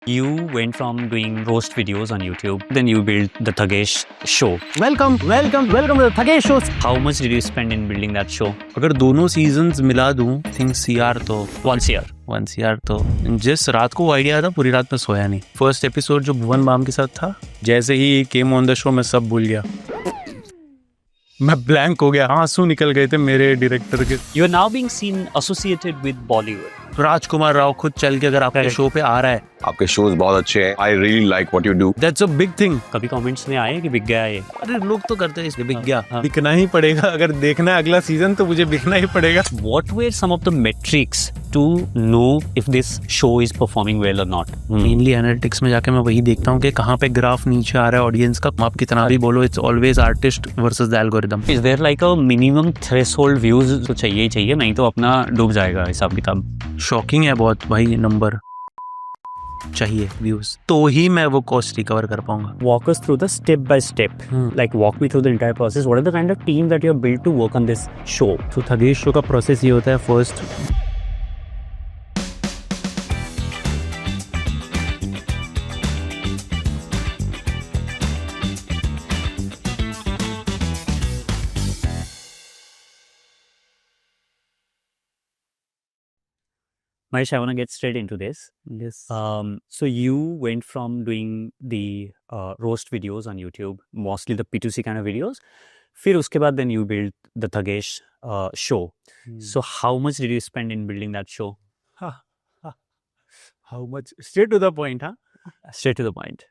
You went from doing roast videos on YouTube, then you built the Thagesh show. Welcome to the Thagesh show. How much did you spend in building that show? अगर दोनों seasons मिला दूं, think CR तो Once a year. 1 CR तो जिस रात को वो आइडिया था पूरी रात में सोया नहीं. फर्स्ट एपिसोड जो भुवन बाम के साथ था, जैसे ही केम ऑन द शो मैं सब भूल गया. मैं ब्लैंक हो गया, आंसू निकल गए थे मेरे डायरेक्टर के. You are now being seen associated with Bollywood. राजकुमार राव खुद चल के अगर आपके शो पे आ रहा है, आपके शोज बहुत अच्छे हैं. I really like what you do. That's a big thing. कभी कमेंट्स में आए कि बिक गया ये? अरे लोग तो करते हैं इसलिए बिक गया. हाँ. बिकना ही पड़ेगा. अगर देखना है अगला सीजन तो मुझे बिकना ही पड़ेगा. What were some of the metrics to know if this show is performing well or not? Mainly analytics में जाके मैं वही देखता हूँ कि कहाँ पे ग्राफ नीचे आ रहा है ऑडियंस का. आप कितना भी बोलो, it's always artist versus the algorithm. Is there like a minimum threshold views तो चाहिए ही चाहिए, नहीं तो अपना डूब जाएगा हिसाब किताब. शॉकिंग है बहुत भाई. नंबर चाहिए व्यूज तो ही मैं वो कॉस्ट रिकवर कर पाऊंगा. Walk us through the step by step. Like walk me through the entire process. What are the kind of team that you have built to work on this show? तो Thagesh show का process ये होता है. First Mahesh, I want to get straight into this. So you went from doing the roast videos on YouTube, mostly the P2C kind of videos. फिर उसके बाद then you built the Thagesh show. So how much did you spend in building that show? How much. Straight to the point. हाँ, Straight to the point.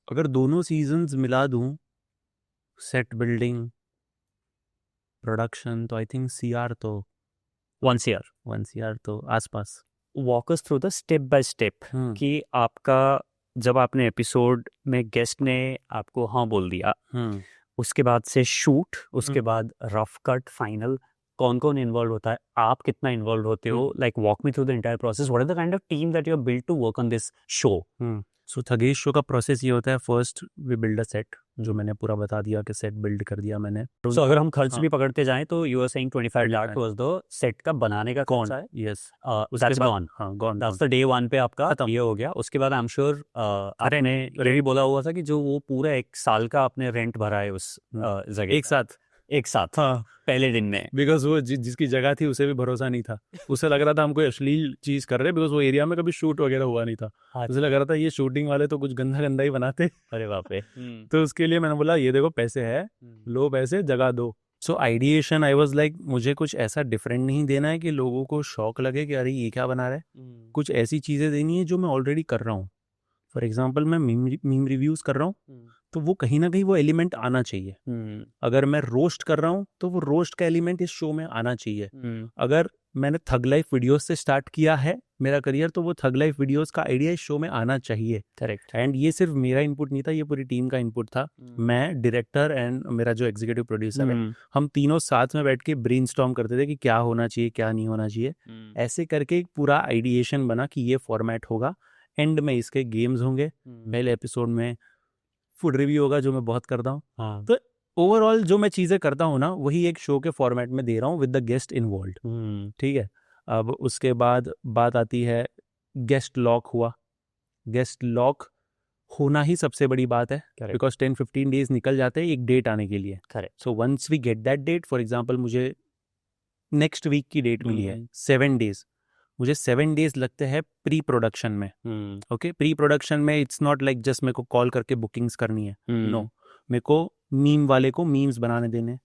अगर दोनों seasons मिला दूं, set building, production, तो I think CR तो 1 year. 1 CR तो आसपास. Walk us through the step by step. कि आपका जब आपने एपिसोड में गेस्ट ने आपको हाँ बोल दिया, उसके बाद से शूट, उसके बाद रफ कट, फाइनल, कौन कौन इन्वॉल्व होता है, आप कितना इन्वॉल्व होते हो? Like walk me through the entire process. What are the kind of team that you have built to work on this show? So Thugesh show का प्रोसेस ये होता है. First we build a set, जो मैंने पूरा बता दिया कि सेट बिल्ड कर दिया मैंने. सो अगर हम खर्च भी पकड़ते जाएं तो you are saying 25 lakh was the set का बनाने का कौन खर्चा है. Yes, that's gone. हाँ गॉन. दैट्स द डे 1 पे आपका ये हो गया. उसके बाद आई एम श्योर आपने रेडी बोला हुआ था कि जो वो पूरा 1 साल का आपने रेंट भरा है उस जगह एक साथ हाँ, पहले दिन में. बिकॉज वो जिसकी जगह थी उसे भी भरोसा नहीं था. उसे लग रहा था हम कोई अश्लील चीज कर रहे हैं, बिकॉज वो एरिया में कभी शूट वगैरह हुआ नहीं था. उसे लग रहा था ये शूटिंग वाले तो कुछ गंदा गंदा ही बनाते. अरे बाप रे. तो उसके लिए मैंने बोला ये देखो पैसे है, लो पैसे, जगह दो. सो आइडिएशन आई वाज लाइक मुझे कुछ ऐसा डिफरेंट नहीं देना है कि लोगों को शौक लगे कि अरे ये क्या बना रहा है. कुछ ऐसी चीजें देनी है जो मैं ऑलरेडी कर रहा हूँ. फॉर एग्जाम्पल मैं मीम रिव्यूज कर रहा हूँ, तो वो कहीं ना कहीं वो एलिमेंट आना चाहिए. अगर मैं रोस्ट कर रहा हूँ तो वो रोस्ट का एलिमेंट इस शो में आना चाहिए. अगर मैंने थग लाइफ वीडियोस से स्टार्ट किया है मेरा करियर, तो वो थग लाइफ वीडियोस का आइडिया इस शो में आना चाहिए. करेक्ट. एंड ये सिर्फ मेरा इनपुट नहीं था, ये पूरी टीम का इनपुट था. मैं, डायरेक्टर एंड मेरा जो एग्जीक्यूटिव प्रोड्यूसर है, हम तीनों साथ में बैठ के ब्रेनस्टॉर्म करते थे कि क्या होना चाहिए, क्या नहीं होना चाहिए. ऐसे करके एक पूरा आइडिएशन बना कि ये फॉर्मेट होगा. एंड में इसके गेम्स होंगे. पहले एपिसोड में फूड रिव्यू होगा, जो मैं बहुत करता हूँ. तो ओवरऑल जो मैं चीज़ें करता हूँ ना, वही एक शो के फॉर्मेट में दे रहा हूँ विद द गेस्ट इन्वॉल्व्ड. ठीक है. अब उसके बाद बात आती है गेस्ट लॉक हुआ. गेस्ट लॉक होना ही सबसे बड़ी बात है, बिकॉज 10-15 डेज निकल जाते हैं एक डेट आने के लिए. So once we get that date, for example मुझे नेक्स्ट वीक की डेट मिली है, 7 डेज. मुझे 7 डेज लगते हैं प्री प्रोडक्शन में. ओके, प्री प्रोडक्शन में इट्स नॉट लाइक जस्ट मेरे को कॉल करके बुकिंग्स करनी है. नो, मेरे को मीम वाले को मीम्स बनाने देने.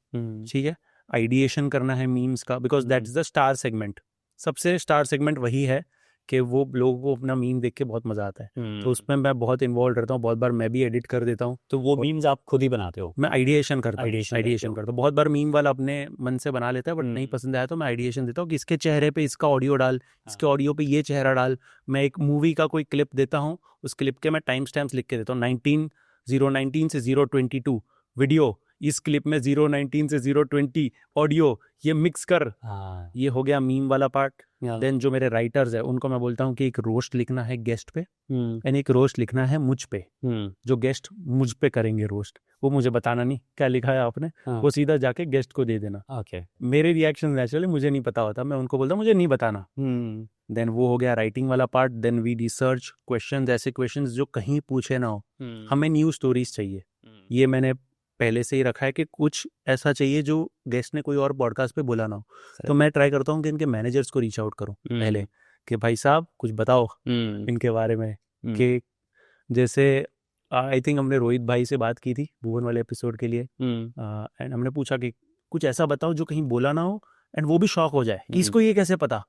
ठीक है. आइडिएशन करना है मीम्स का, because that is the star segment. सबसे स्टार सेगमेंट वही है कि वो लोगों को अपना मीम देख के बहुत मजा आता है. तो उसमें मैं बहुत इन्वॉल्व रहता हूँ. बहुत बार मैं भी एडिट कर देता हूँ. तो वो मीम्स आप खुद ही बनाते हो? मैं आइडिएशन करता हूँ. Ideation करता हूँ. बहुत बार मीम वाला अपने मन से बना लेता है, बट नहीं पसंद आया तो मैं आइडिएशन देता हूँ कि इसके चेहरे पे इसका ऑडियो डाल, इसके ऑडियो पे ये चेहरा डाल. मैं एक मूवी का कोई क्लिप देता हूँ, उस क्लिप के मैं टाइम स्टैम्प्स लिख के देता हूँ. 019 से 022 वीडियो इस क्लिप में 019 से 020 ऑडियो ये मिक्स कर, हाँ ये हो गया मीम वाला पार्ट। yeah. देन जो मेरे राइटर्स है उनको मैं बोलता हूँ कि एक रोस्ट लिखना है गेस्ट पे हम्म एंड एक रोस्ट लिखना है मुझ पे। जो गेस्ट मुझ पे करेंगे रोस्ट, वो मुझे बताना नहीं क्या लिखा है आपने, हाँ वो सीधा जाके गेस्ट को दे देना। ओके मेरे रिएक्शन नेचुरली मुझे नहीं पता होता, मैं उनको बोलता मुझे नहीं बताना। देन वो हो गया राइटिंग वाला part. Then we research questions, ऐसे क्वेश्चंस जो कहीं पूछे ना हो। हमें न्यूज़ स्टोरीज चाहिए, ये मैंने पहले से ही रखा है कि कुछ ऐसा चाहिए जो गेस्ट ने कोई और पॉडकास्ट पे बोला ना हो। तो मैं ट्राई करता हूँ कि इनके मैनेजर्स को रीच आउट करूँ पहले कि भाई साहब कुछ बताओ इनके बारे में। कि जैसे आई थिंक हमने रोहित भाई से बात की थी भुवन वाले एपिसोड के लिए एंड हमने पूछा कि कुछ ऐसा बताओ जो कहीं बोला ना हो एंड वो भी शॉक हो जाए कि इसको ये कैसे पता।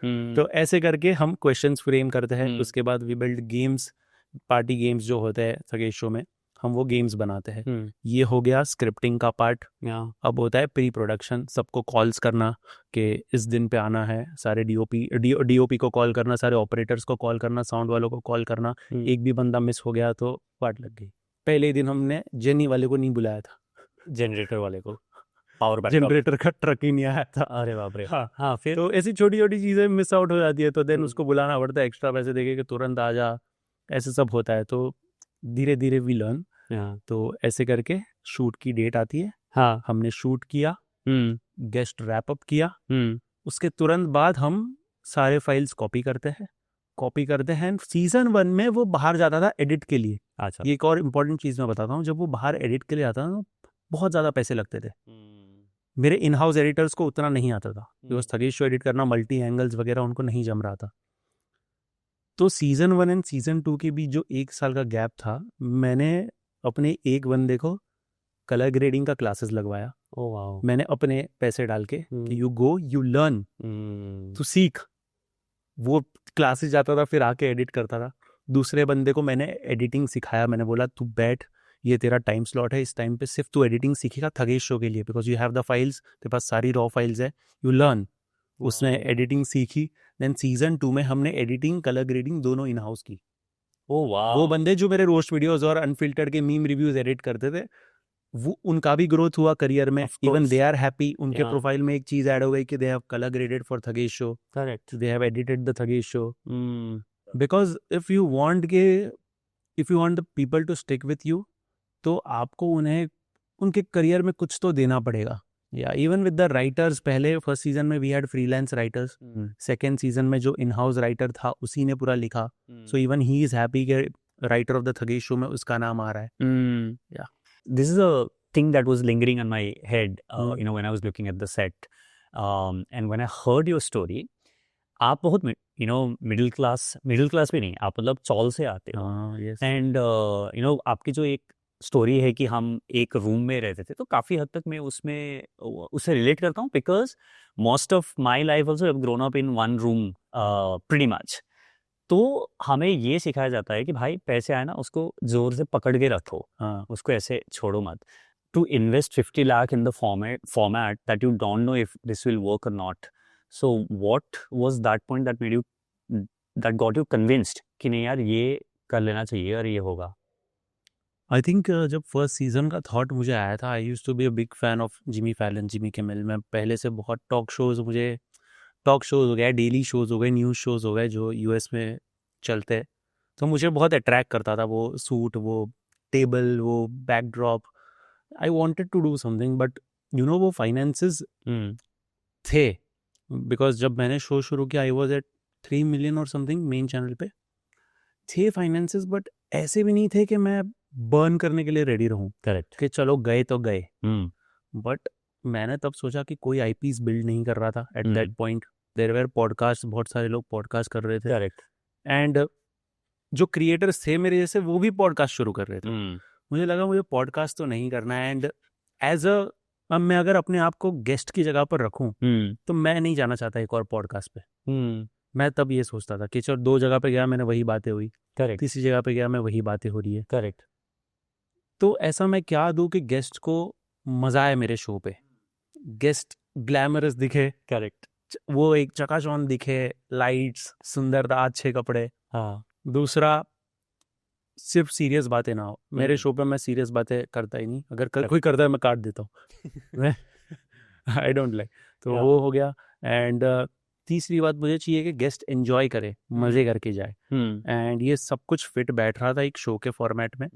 तो ऐसे करके हम क्वेश्चंस फ्रेम करते हैं। उसके बाद we build games, party games जो होते हैं थगेश शो में, हम वो गेम्स बनाते हैं। ये हो गया स्क्रिप्टिंग का पार्ट। अब होता है प्री प्रोडक्शन, सबको कॉल्स करना कि इस दिन पे आना है, सारे डीओपी को कॉल करना, सारे ऑपरेटर्स को कॉल करना, साउंड वालों को कॉल करना। एक भी बंदा मिस हो गया तो वाट लग गई। पहले दिन हमने जेनी वाले को नहीं बुलाया था, जनरेटर वाले को, पावर बैकअप, जनरेटर का ट्रक ही नहीं आया था। अरे बाप रे। हाँ हाँ फिर तो ऐसी छोटी छोटी चीजें मिस आउट हो जाती है, तो देन उसको बुलाना पड़ता है, एक्स्ट्रा पैसे देके कि तुरंत आ जा, ऐसे सब होता है। तो धीरे धीरे वी लर्न। तो ऐसे करके शूट की डेट आती है। हाँ हमने शूट किया, गेस्ट रैप अप किया, उसके तुरंत बाद हम सारे फाइल्स कॉपी करते हैं। सीजन 1 में वो बाहर जाता था एडिट के लिए। अच्छा ये एक और इम्पोर्टेंट चीज़ मैं बताता हूँ, जब वो बाहर एडिट के लिए आता था तो बहुत ज़्यादा पैसे लगते थे। मेरे इन हाउस एडिटर्स को उतना नहीं आता था, बिकॉज थगेश शो एडिट करना, मल्टी एंगल्स वगैरह उनको नहीं जम रहा था। तो सीजन 1 एंड सीजन 2 के बीच जो 1 साल का गैप था, मैंने अपने एक बंदे को कलर ग्रेडिंग का क्लासेस लगवाया। Oh wow. मैंने अपने पैसे डाल के कि यू गो यू लर्न, तू सीख। वो क्लासेस जाता था, फिर आके एडिट करता था। दूसरे बंदे को मैंने एडिटिंग सिखाया, मैंने बोला तू बैठ, ये तेरा टाइम स्लॉट है, इस टाइम पे सिर्फ तू एडिटिंग सीखेगा थगेश शो के लिए, because you have the files, तेरे पास सारी रॉ फाइल्स है, यू लर्न। उसने एडिटिंग सीखी। देन सीजन 2 में हमने एडिटिंग कलर ग्रेडिंग दोनों इन हाउस की। Oh wow. वो बंदे जो मेरे रोस्ट वीडियोस और अनफिल्टर्ड के मीम रिव्यूज एडिट करते थे, वो उनका भी ग्रोथ हुआ करियर में। इवन दे आर हैप्पी, उनके प्रोफाइल में एक चीज ऐड हो गई कि they have colour graded for Thugesh show, correct, they have edited the Thugesh show. Because if you want the people to stick with you, तो आपको उन्हें उनके करियर में कुछ तो देना पड़ेगा। या इवन विद द राइटर्स, पहले फर्स्ट सीजन में we had freelance writers, second season में जो इन हाउस राइटर था उसी ने पूरा लिखा। So even he is happy कि writer of the Thugesh show में उसका नाम आ रहा है। या this is a thing that was lingering on my head, you know, when I was looking at the set, and when I heard your story, आप बहुत middle class भी नहीं, आप मतलब चौल से आते हो। एंड आपकी जो एक स्टोरी है कि हम एक रूम में रहते थे, तो काफ़ी हद तक मैं उससे रिलेट करता हूँ, because most of my life also have grown up in one room pretty much. तो हमें ये सिखाया जाता है कि भाई पैसे आए ना, उसको जोर से पकड़ के रखो, उसको ऐसे छोड़ो मत। To invest 50 lakh in the format that you don't know if this will work or not. So what was that point that got you convinced कि नहीं यार ये कर लेना चाहिए और ये होगा? आई थिंक जब फर्स्ट सीजन का थॉट मुझे आया था, I used to be a big fan of Jimmy Fallon, Jimmy Kimmel. मैं पहले से बहुत टॉक शोज हो गए, डेली शोज हो गए, न्यूज़ शोज हो गए जो यूएस में चलते, तो मुझे बहुत अट्रैक्ट करता था वो सूट, वो टेबल, वो backdrop. I wanted to do something, but वो फाइनेंसेस थे। बिकॉज जब मैंने शो शुरू किया, आई वॉज एट 3 मिलियन और समथिंग मेन चैनल पे थे फाइनेंसेस, बट ऐसे भी नहीं थे कि मैं बर्न करने के लिए रेडी रहूं। करेक्ट, कि चलो गए तो गए। बट मैंने तब सोचा कि कोई आईपीज बिल्ड नहीं कर रहा था at that point. There were podcast, बहुत सारे लोग पॉडकास्ट कर रहे थे। करेक्ट। एंड जो क्रिएटर्स थे मेरे जैसे, वो भी पॉडकास्ट शुरू कर रहे थे। मुझे लगा मुझे पॉडकास्ट तो नहीं करना है। एंड अब मैं अगर अपने आप को गेस्ट की जगह पर रखूं, तो मैं नहीं जाना चाहता एक और पॉडकास्ट पे। मैं तब ये सोचता था कि चलो 2 जगह पे गया, मैंने वही बातें हुई। करेक्ट। तीसरी जगह पे गया, मैं वही बातें हो रही है। करेक्ट। तो ऐसा मैं क्या दूं कि गेस्ट को मजा आए मेरे शो पे, गेस्ट ग्लैमरस दिखे। करेक्ट। वो एक चकाचौंध दिखे, लाइट्स, सुंदरता, अच्छे कपड़े। हाँ। दूसरा, सिर्फ सीरियस बातें ना हो। मेरे शो पे मैं सीरियस बातें करता ही नहीं, अगर कोई करता है मैं काट देता हूँ मैं आई डोंट लाइक। तो वो हो गया। एंड तीसरी बात मुझे चाहिए कि गेस्ट एंजॉय करे, मजे करके जाए। एंड ये सब कुछ फिट बैठ रहा था एक शो के फॉर्मेट में।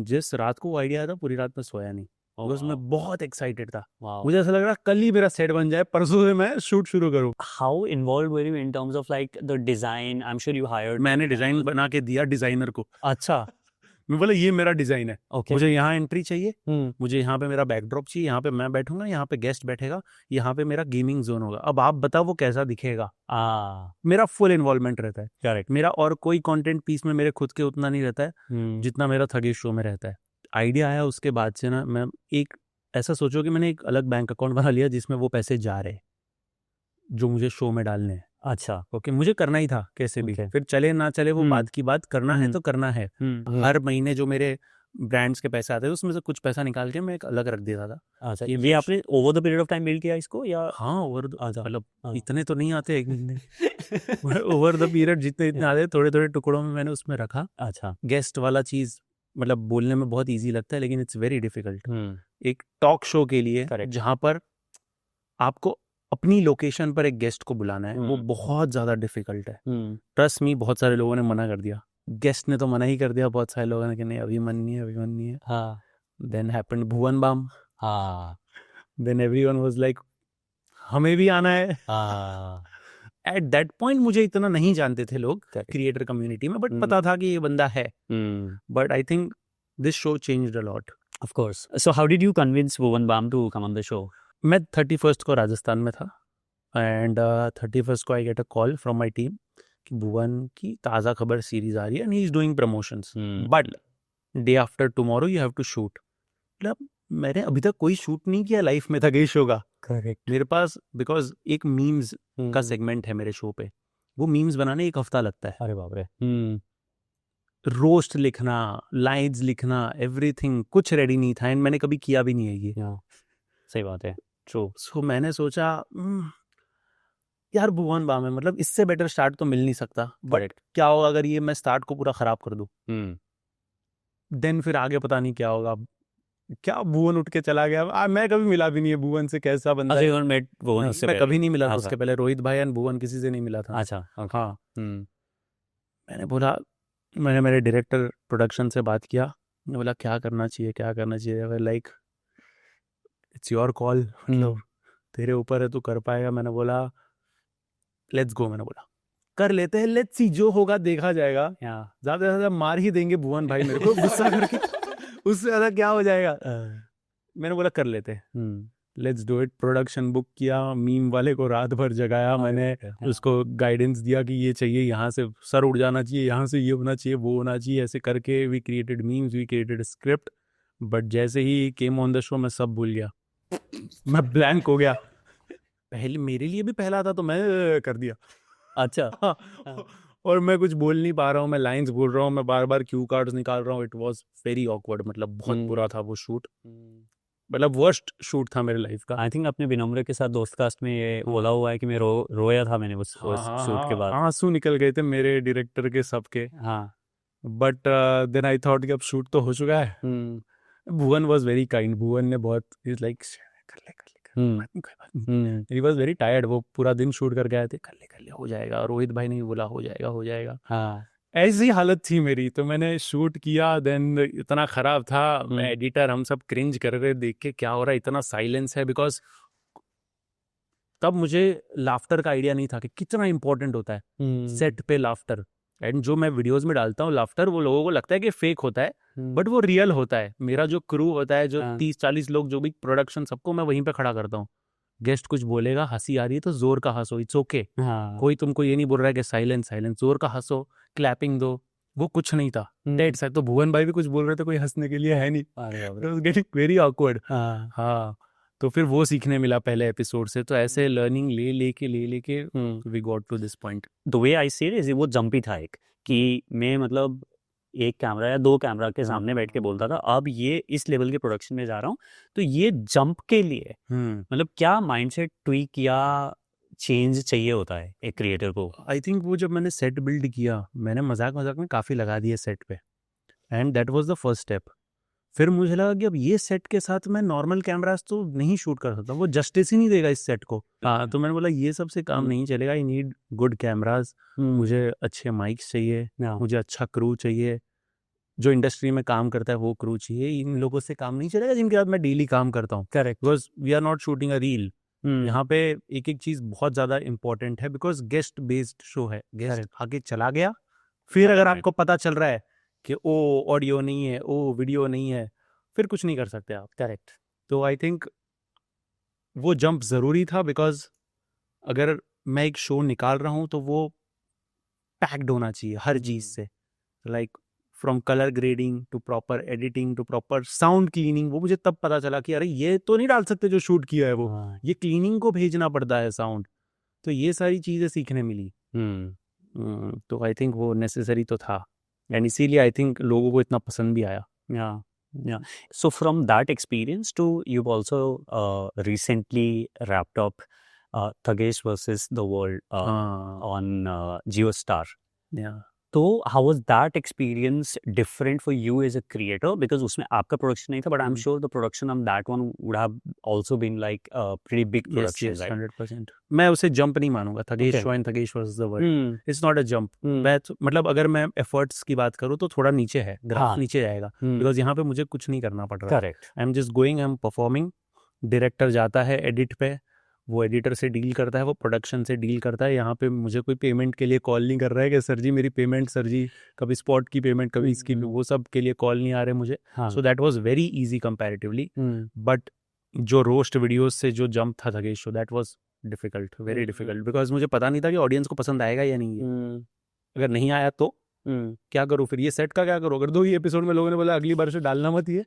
जिस रात को वो आइडिया आया था पूरी रात में सोया नहीं, बिकॉज मैं बहुत एक्साइटेड था। मुझे ऐसा लग रहा कल ही मेरा सेट बन जाए, परसों से मैं शूट शुरू करूँ। How involve were you in terms of like the design? I am sure you hired. मैंने डिजाइन बना के दिया डिजाइनर को। अच्छा, मैं बोला ये मेरा डिजाइन है, ओके। मुझे यहाँ एंट्री चाहिए, मुझे यहाँ पे मेरा बैकड्रॉप चाहिए, यहाँ पे मैं बैठूंगा, यहाँ पे गेस्ट बैठेगा, यहाँ पे मेरा गेमिंग जोन होगा। अब आप बताओ वो कैसा दिखेगा। मेरा फुल इन्वॉल्वमेंट रहता है। करेक्ट। मेरा और कोई कंटेंट पीस में मेरे खुद के उतना नहीं रहता है जितना मेरा थगेश शो में रहता है। आइडिया आया उसके बाद से ना, मैं एक ऐसा सोचो कि मैंने एक अलग बैंक अकाउंट बना लिया जिसमें वो पैसे जा रहे जो मुझे शो में डालने हैं। अच्छा, ओके, मुझे करना ही था कैसे भी। फिर चले ना चले वो बात की बात, करना है तो करना है। हर महीने जो मेरे ब्रांड्स के पैसे आते थे उसमें से कुछ पैसा निकाल के मैं एक अलग रख देता था। अच्छा, ये आपने over the period of time build किया इसको या? हाँ, ओवर मतलब इतने तो नहीं आते एक महीने ओवर द पीरियड जितने आते थोड़े थोड़े टुकड़ों में मैंने उसमें रखा। अच्छा, गेस्ट वाला चीज मतलब बोलने में बहुत इजी लगता है लेकिन इट्स वेरी डिफिकल्ट। एक टॉक शो के लिए जहाँ पर आपको अपनी लोकेशन पर एक गेस्ट को बुलाना है, वो बहुत ज्यादा डिफिकल्ट है। ट्रस्ट मी, बहुत सारे लोगों ने मना कर दिया, गेस्ट ने तो मना ही कर दिया बहुत सारे लोगों ने कि नहीं अभी मन नहीं है, अभी मन नहीं है। हाँ। देन हैपेंड भुवन बाम। हाँ। देन एवरीवन वाज लाइक हमें भी आना है। एट दैट पॉइंट मुझे इतना नहीं जानते थे लोग क्रिएटर कम्युनिटी में, बट पता था कि ये बंदा है। But I think this show changed a lot. Of course. So how did you convince Bhuvan Bam to come on the show? मैं 31st को राजस्थान में था एंड 31st को I get a call from my team कि भुवन की ताज़ा खबर सीरीज आ रही है and he is doing promotions, but day after tomorrow you have to shoot. मतलब मैंने अभी तक कोई शूट नहीं किया लाइफ में थगेश होगा। करेक्ट। मेरे पास बिकॉज एक मीम्स का सेगमेंट है मेरे शो पे, वो मीम्स बनाने एक हफ्ता लगता है। अरे बाप रे। रोस्ट लिखना, लाइन्स लिखना, एवरीथिंग कुछ रेडी नहीं था एंड मैंने कभी किया भी नहीं है ये। सही बात है, ट्रू। सो मैंने सोचा यार भुवन बाम है, मतलब इससे बेटर स्टार्ट तो मिल नहीं सकता, बट क्या होगा अगर ये मैं स्टार्ट को पूरा खराब कर दूं। देन फिर आगे पता नहीं क्या होगा। क्या भुवन उठ के चला गया, मैं कभी मिला भी नहीं है भुवन से, कैसा बंदा है। मैं कभी नहीं मिला था उसके पहले, रोहित भाई एंड भुवन किसी से नहीं मिला था। अच्छा, हाँ। मैंने बोला, मैंने मेरे डायरेक्टर प्रोडक्शन से बात किया, मैंने बोला क्या करना चाहिए, क्या करना चाहिए। लाइक इट्स योर कॉल, मतलब तेरे ऊपर है, तू कर पाएगा। मैंने बोला लेट्स गो, मैंने बोला कर लेते हैं, लेट्स सी, जो होगा देखा जाएगा। ज्यादा से ज्यादा मार ही देंगे भुवन भाई मेरे को गुस्सा करके, उससे ज्यादा क्या हो जाएगा। मैंने बोला कर लेते हैं, let's do it. Production book किया, मीम वाले को रात भर जगाया मैंने, उसको गाइडेंस दिया कि ये चाहिए, यहाँ से सर उड़ जाना चाहिए, यहाँ से ये होना चाहिए, वो होना चाहिए, ऐसे करके we created memes, we created script. But जैसे ही केम ऑन द शो मैं सब भूल गया, मैं ब्लैंक हो गया। पहले मेरे लिए भी पहला था तो मैं कर दिया। अच्छा। और मैं कुछ बोल नहीं पा रहा हूँ, मैं लाइंस बोल रहा हूँ, मैं बार बार क्यू कार्ड्स निकाल रहा हूँ। इट वाज वेरी ऑकवर्ड, मतलब बहुत बुरा था वो शूट, मतलब वर्स्ट शूट था मेरे लाइफ का। आई थिंक अपने विनम्र के साथ दोस्त कास्ट में ये बोला हुआ है कि मैं रोया था मैंने उस शूट के बाद। आंसू निकल गए थे मेरे डायरेक्टर के सबके। हाँ, बट देन आई थॉट कि अब शूट तो हो चुका है। भुवन वाज वेरी काइंड, भुवन ने बहुत इज लाइक कर ले ही वाज वेरी टायर्ड, वो पूरा दिन शूट करके आए थे, कर ले हो जाएगा। रोहित भाई ने भी बोला हो जाएगा। हाँ। ऐसी हालत थी मेरी, तो मैंने शूट किया। देन इतना खराब था, मैं एडिटर हम सब क्रिंज कर रहे देख के, क्या हो रहा है, इतना साइलेंस है। बिकॉज तब मुझे लाफ्टर का आइडिया नहीं था कि कितना इंपॉर्टेंट होता है सेट पे लाफ्टर। एंड जो मैं वीडियोस में डालता हूँ लाफ्टर, वो लोगों को लगता है कि फेक होता है, बट वो रियल होता है। मेरा जो क्रू होता है, जो 30-40 लोग, जो भी प्रोडक्शन, सबको मैं वहीं पे खड़ा करता हूँ। गेस्ट कुछ बोलेगा, हंसी आ रही है तो जोर का हंसो, इट्स ओके। कोई तुमको ये नहीं बोल रहा है कि साइलेंस, जोर का हंसो, क्लैपिंग दो, वो कुछ नहीं था। Dead side. तो भुवन भाई भी कुछ बोल रहे थे, कोई हंसने के लिए है नहीं, गेटिंग वेरी ऑकवर्ड। हाँ, तो फिर वो सीखने मिला पहले एपिसोड से। तो ऐसे लर्निंग ले लेके we got to this point. The way I see it, वो जंपी था एक, कि मैं मतलब एक कैमरा या 2 कैमरा के सामने बैठ के बोलता था, अब ये इस लेवल के प्रोडक्शन में जा रहा हूँ, तो ये जंप के लिए मतलब क्या माइंडसेट ट्वीक या चेंज चाहिए होता है एक क्रिएटर को? आई थिंक वो जब मैंने सेट बिल्ड किया, मैंने मजाक में काफी लगा दिए सेट पे। And that was the first step. फिर मुझे लगा कि अब ये सेट के साथ मैं नॉर्मल कैमरास तो नहीं शूट कर सकता, वो जस्टिस ही नहीं देगा इस सेट को। तो मैंने बोला ये सब से काम नहीं चलेगा, आई नीड गुड कैमरास, मुझे अच्छे माइक्स चाहिए, मुझे अच्छा क्रू चाहिए, जो इंडस्ट्री में काम करता है वो क्रू चाहिए। इन लोगों से काम नहीं चलेगा जिनके साथ मैं डेली काम करता हूँ। Correct, because we are not shooting a reel. यहाँ पे एक एक चीज बहुत ज्यादा इंपॉर्टेंट है, बिकॉज गेस्ट बेस्ड शो है। गेस्ट आगे चला गया, फिर अगर आपको पता चल रहा है कि ओ ऑडियो नहीं है, ओ वीडियो नहीं है, फिर कुछ नहीं कर सकते आप। करेक्ट। तो आई थिंक वो जंप ज़रूरी था, बिकॉज अगर मैं एक शो निकाल रहा हूँ तो वो पैक्ड होना चाहिए हर चीज़ से, like from colour grading to proper editing to proper sound cleaning. वो मुझे तब पता चला कि अरे ये तो नहीं डाल सकते जो शूट किया है वो, ये क्लीनिंग को भेजना पड़ता है साउंड। तो ये सारी चीज़ें सीखने मिली। तो आई थिंक वो नेसेसरी तो था, एंड इसीलिए आई थिंक लोगों को इतना पसंद भी आया। Yeah. So from that experience to you've also recently wrapped up Thagesh versus the World on JioStar. Yeah. तो how was that experience different for you as a creator? Because उसमें आपका production नहीं था, but I'm sure the production on that one would have also been like a pretty big production, yes, right? 100%. मैं उसे jump नहीं मानूंगा, Thagesh Show and Thagesh versus the World. It's not a jump. मैं मतलब अगर मैं efforts की बात करूँ तो थोड़ा नीचे है, ग्राफ नीचे जाएगा, because यहाँ पे मुझे कुछ नहीं करना पड़ रहा। Correct. I'm just going, I'm performing. Director जाता है एडिट पे, वो एडिटर से डील करता है, वो प्रोडक्शन से डील करता है। यहाँ पे मुझे कोई पेमेंट के लिए कॉल नहीं कर रहा है कि सर जी मेरी पेमेंट, सर जी कभी स्पॉट की पेमेंट, कभी इसकी, वो सब के लिए कॉल नहीं आ रहे मुझे। So that was very easy comparatively. But जो रोस्ट वीडियोस से जो जंप था Thagesh show, that was difficult, very difficult, because मुझे पता नहीं था कि ऑडियंस को पसंद आएगा या नहीं है। अगर नहीं आया तो क्या करूँ फिर, ये सेट का क्या करूँ? अगर 2 ही एपिसोड में लोगों ने बोला अगली बार से डालना मत, ये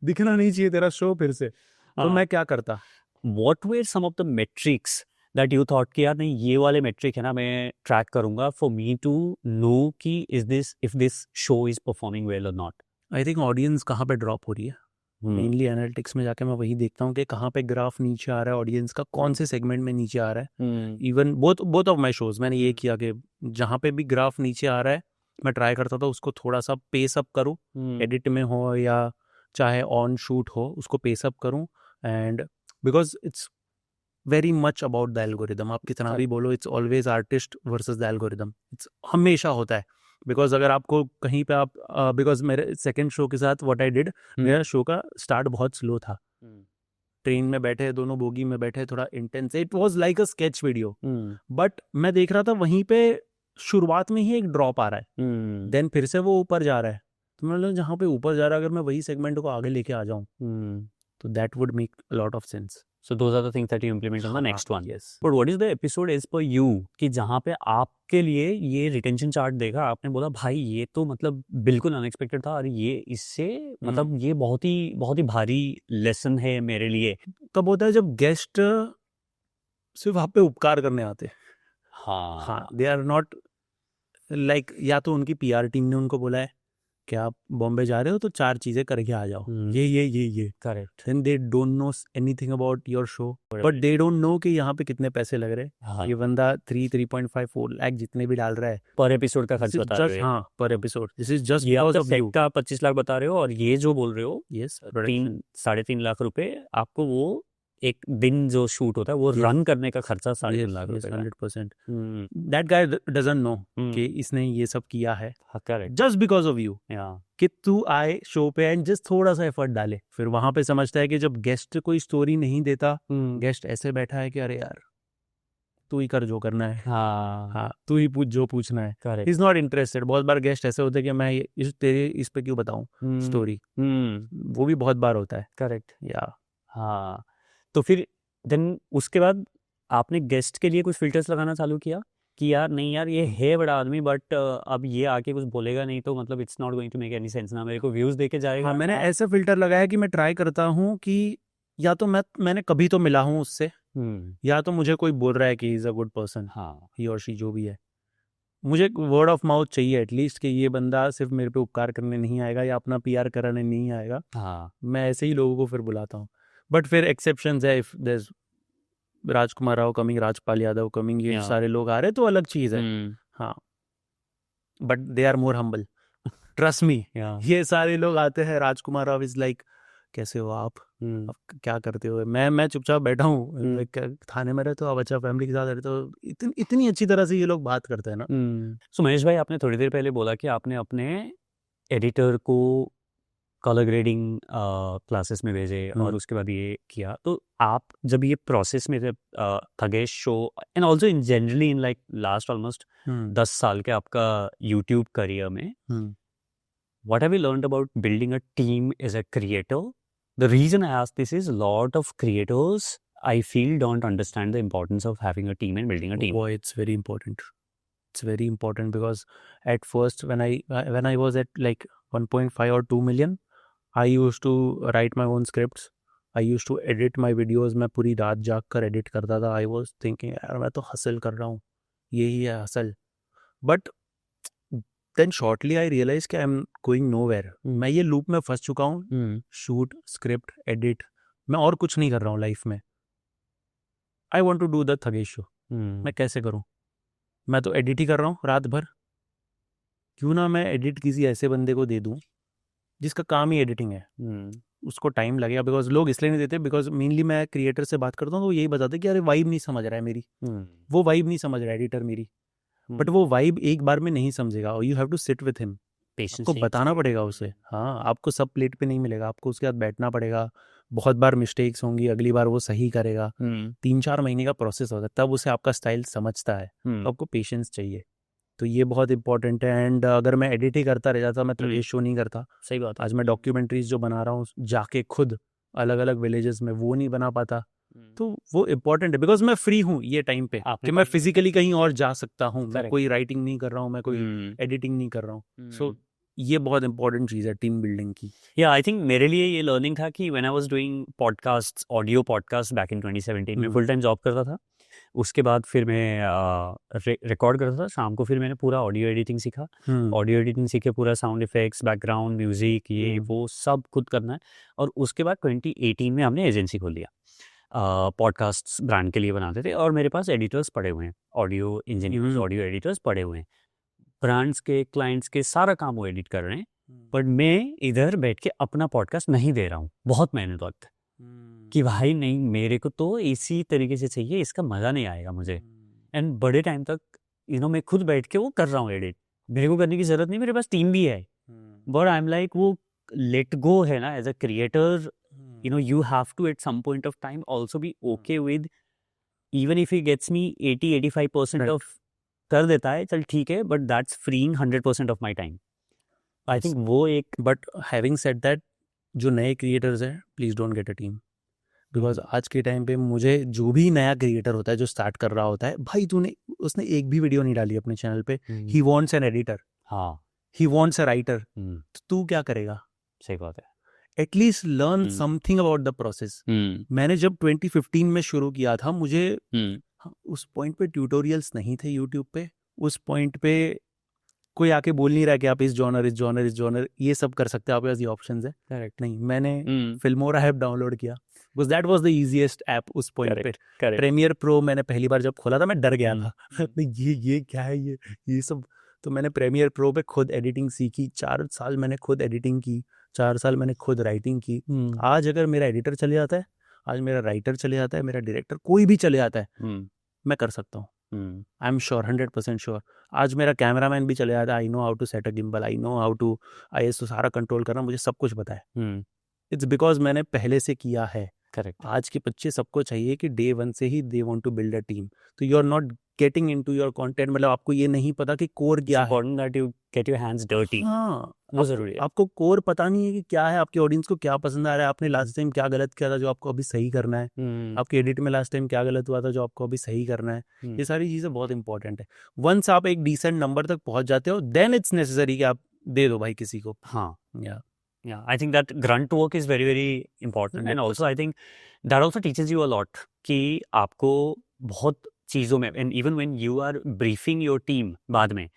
दिखना नहीं चाहिए तेरा शो फिर से, तो मैं क्या करता? What were some of the metrics that you thought कि यार नहीं ये वाले metric है ना मैं track करूँगा for me to know कि if this show is performing well or not? I think audience कहाँ पे ड्रॉप हो रही है, मेनली एनालिटिक्स में जाके मैं वही देखता हूँ कि कहाँ पे ग्राफ नीचे आ रहा है, ऑडियंस का कौन से सेगमेंट में नीचे आ रहा है। Even both of my shows मैंने ये किया कि जहाँ पे भी ग्राफ नीचे आ रहा है मैं ट्राई करता था उसको थोड़ा सा पेस अप करूँ, एडिट में हो या चाहे ऑन शूट हो, उसको पेस अप करूँ। And because it's very much about the algorithm, आप कितना भी बोलो, it's always artist versus the algorithm, it's हमेशा होता है। बिकॉज अगर आपको कहीं पे आप बिकॉज मेरे सेकंड शो के साथ व्हाट आई डिड, मेरा शो का स्टार्ट बहुत स्लो था, ट्रेन में बैठे, दोनों बोगी में बैठे, थोड़ा intense, it was like a sketch video. But मैं देख रहा था वहीं पे शुरुआत में ही एक ड्रॉप आ रहा है, देन फिर से वो ऊपर जा रहा है। तो मतलब जहाँ पे ऊपर जा रहा है अगर मैं वही सेगमेंट को आगे लेके आ जाऊँ तो that would make a lot of sense. So those are the things that you implement on the next one. Yes. But what is the episode as per you कि जहाँ पे आपके लिए ये retention chart देखा, आपने बोला भाई ये तो मतलब बिल्कुल अनएक्सपेक्टेड था और ये इससे मतलब ये बहुत ही भारी लेसन है मेरे लिए। कब होता है जब गेस्ट सिर्फ आप पे उपकार करने आते। हाँ, दे आर नॉट लाइक, या तो उनकी PR टीम ने उनको बोला है कि आप बॉम्बे जा रहे हो तो 4 चीजें करके आ जाओ, ये correct. Then they don't know anything about your show, but they don't know कि यहाँ पे कितने पैसे लग रहे हैं। ये बंदा 3.5 4 लाख जितने भी डाल रहा है पर एपिसोड का खर्च बता रहे हो। हाँ, पर एपिसोड। दिस इज जस्ट ये आप सेट का 25 लाख बता रहे हो और ये जो बोल रहे हो यस 3.5 लाख रुपए आपको वो एक दिन जो शूट होता है वो रन करने का खर्चा 3.5 लाख रुपए का। 100%। दैट गाय डजंट नो कि इसने ये सब किया है जस्ट बिकॉज ऑफ यू, कि तू आए शो पे एंड जस्ट थोड़ा सा एफर्ट डाले। फिर वहां पे समझता है कि जब गेस्ट कोई स्टोरी नहीं देता, गेस्ट ऐसे बैठा है कि अरे यार तू ही कर जो करना है, हाँ तू ही पूछ जो पूछना है, इज नॉट इंटरेस्टेड। बहुत बार गेस्ट ऐसे होते हैं कि मैं तेरे इस पे क्यों बताऊं स्टोरी, वो भी बहुत बार होता है। करेक्ट। या हाँ, तो फिर देन उसके बाद आपने गेस्ट के लिए कुछ फिल्टर्स लगाना चालू किया कि यार नहीं यार ये है बड़ा आदमी बट अब ये आके कुछ बोलेगा नहीं तो मतलब it's not going to make any sense, ना मेरे को व्यूज देके जाएगा। हाँ, मैंने ऐसा फिल्टर लगाया कि मैं ट्राई करता हूँ कि या तो मैंने कभी तो मिला हूँ उससे, या तो मुझे कोई बोल रहा है कि इज अ गुड पर्सन, हाँ ही और शी जो भी है, मुझे वर्ड ऑफ माउथ चाहिए एटलीस्ट कि ये बंदा सिर्फ मेरे पे उपकार करने नहीं आएगा या अपना PR कराने नहीं आएगा। हाँ, मैं ऐसे ही लोगों को फिर बुलाता हूँ। बट फिर एक्सेप्शंस है, if there is Rajkumar Rao coming, Rajpal Yadav coming, ये सारे लोग आ रहे तो अलग चीज है। हाँ, but they are more humble. Trust me, Yeah. ये सारे लोग आते हैं, राजकुमार राव इज लाइक कैसे हो आप, अब क्या करते हो, मैं चुपचाप बैठा हूँ, थाने में रहते हो आप, अच्छा फैमिली के साथ रहते हो, इतनी अच्छी तरह से ये लोग बात करते हैं ना। सो महेश भाई, आपने थोड़ी देर पहले बोला कि आपने अपने एडिटर को कलर ग्रेडिंग क्लासेस में भेजे और उसके बाद ये किया, तो आप जब ये प्रोसेस में थे, Thagesh show and also in generally in like last almost 10 साल के आपका यूट्यूब करियर में, what have you learned about building a team as a creator? The reason I ask this is a lot of creators, I feel, don't understand the importance of having a team and building a team. Boy, it's very important. It's very important because at first when I was at like 1.5 or 2 million, I used to write my own scripts. I used to edit my videos. मैं पूरी रात जाग कर edit करता था. I was thinking यार मैं तो हसल कर रहा हूँ, यही है hustle. But then shortly I realized कि I'm going nowhere. मैं ये लूप में फंस चुका हूँ. शूट, स्क्रिप्ट, एडिट, मैं और कुछ नहीं कर रहा हूँ लाइफ में. I want to do the Thagesh show. मैं कैसे करूँ? मैं तो एडिट ही कर रहा हूँ रात भर. क्यों ना मैं एडिट किसी ऐसे बंदे को दे दूँ जिसका काम ही एडिटिंग है. उसको टाइम लगेगा, बिकॉज लोग इसलिए नहीं देते बिकॉज मेनली मैं क्रिएटर से बात करता हूँ तो वो यही बताते कि अरे वाइब नहीं समझ रहा है मेरी, वो वाइब नहीं समझ रहा है एडिटर मेरी. बट वो वाइब एक बार में नहीं समझेगा और you have to sit with him. आपको बताना पड़ेगा उसे. हाँ, आपको सब प्लेट पे नहीं मिलेगा, आपको उसके साथ बैठना पड़ेगा. बहुत बार मिस्टेक्स होंगी, अगली बार वो सही करेगा. 3-4 महीने का प्रोसेस होता है, तब उसे आपका स्टाइल समझता है. तो आपको पेशेंस चाहिए. तो ये बहुत इंपॉर्टेंट है. एंड अगर मैं एडिट ही करता रह जाता, मैं तो ये शो नहीं करता. सही बात. आज मैं डॉक्यूमेंट्रीज जो बना रहा हूँ जाके खुद अलग अलग विलेजेस में, वो नहीं बना पाता. तो वो इम्पोर्टेंट है बिकॉज मैं फ्री हूँ ये टाइम पे कि मैं फिजिकली कहीं और जा सकता हूँ. मैं कोई राइटिंग नहीं कर रहा हूँ, मैं कोई एडिटिंग नहीं कर रहा हूँ. सो ये बहुत इंपॉर्टेंट चीज़ है टीम बिल्डिंग की. या आई थिंक मेरे लिए ये लर्निंग था कि when I was doing podcast, audio podcast back in 2017 में फुल टाइम जॉब करता था. उसके बाद फिर मैं रिकॉर्ड करता था शाम को. फिर मैंने पूरा ऑडियो एडिटिंग सीखा. ऑडियो एडिटिंग सीखे, पूरा साउंड इफेक्ट्स, बैकग्राउंड म्यूजिक, ये वो सब खुद करना है. और उसके बाद 2018 में हमने एजेंसी खोल लिया. पॉडकास्ट ब्रांड के लिए बनाते थे और मेरे पास एडिटर्स पड़े हुए हैं, ऑडियो इंजीनियर्स, ऑडियो एडिटर्स पड़े हुए हैं. ब्रांड्स के, क्लाइंट्स के सारा काम वो एडिट कर रहे हैं. बट मैं इधर बैठ के अपना पॉडकास्ट नहीं दे रहा हूँ. बहुत मेहनत वक्त कि भाई नहीं, मेरे को तो इसी तरीके से चाहिए, इसका मज़ा नहीं आएगा मुझे. एंड बड़े टाइम तक मैं खुद बैठ के वो कर रहा हूँ एडिट. मेरे को करने की ज़रूरत नहीं, मेरे पास टीम भी है. बट आई एम लाइक वो लेट गो है ना as a creator. You have to at some point of time also be okay with, even if he gets me 80-85% of कर देता है, चल ठीक है, but that's freeing 100% of my time. I think वो एक. But having said that, जो नए क्रिएटर्स हैं, please don't get a team. Because आज के टाइम पे मुझे जो भी नया क्रिएटर होता है जो स्टार्ट कर रहा होता है, भाई उसने एक भी वीडियो नहीं डाली अपने चैनल पे. He wants an editor. हाँ, ही वॉन्ट्स अ राइटर. तो तू क्या करेगा? सही बात है. At least learn something about the process. मैंने जब 2015 में शुरू किया था, मुझे उस पॉइंट पे ट्यूटोरियल्स नहीं थे यूट्यूब पे. उस पॉइंट पे कोई आके बोल नहीं रहा कि आप इस जॉनर ये सब कर सकते हैं, आपके पास ये ऑप्शंस है. करेक्ट. नहीं, मैंने फिल्मोरा ऐप डाउनलोड किया because that was the easiest app उस पॉइंट पे. प्रीमियर प्रो मैंने पहली बार जब खोला था, मैं डर गया था. ये क्या है ये सब. तो मैंने प्रीमियर प्रो पे खुद एडिटिंग सीखी. 4 साल मैंने खुद एडिटिंग की, 4 साल मैंने खुद राइटिंग की. आज अगर मेरा एडिटर चले जाता है, आज मेरा राइटर चले जाता है, मेरा डायरेक्टर कोई भी चले जाता है, मैं कर सकता हूँ. I am sure, 100% sure. आज मेरा कैमरामैन भी चले जाता है, I know how to set a gimbal, I know how to ISO सारा कंट्रोल करना, मुझे सब कुछ पता है. इट्स बिकॉज मैंने पहले से किया है. करेक्ट. आज के बच्चे सबको चाहिए कि डे 1 से ही they want to build a team. तो you are not getting into your content, मतलब आपको ये नहीं पता कि कोर क्या है. Important that you get your hands dirty. हाँ, वो जरूरी है. आपको कोर पता नहीं है कि क्या है, आपके ऑडियंस को क्या पसंद आ रहा है, आपने लास्ट टाइम क्या गलत किया था जो आपको अभी सही करना है, आपके एडिट में लास्ट टाइम क्या गलत हुआ था जो आपको अभी सही करना है. ये सारी चीज़ें बहुत इंपॉर्टेंट है. वंस आप एक डिसेंट नंबर तक पहुंच जाते हो, देन इट्स नेसेसरी कि आप दे दो भाई किसी को. हाँ, yeah, I think that grunt work is very very important. And also I think that also teaches you a lot कि आपको बहुत चीज़ों में, and even when you are briefing your team बाद में,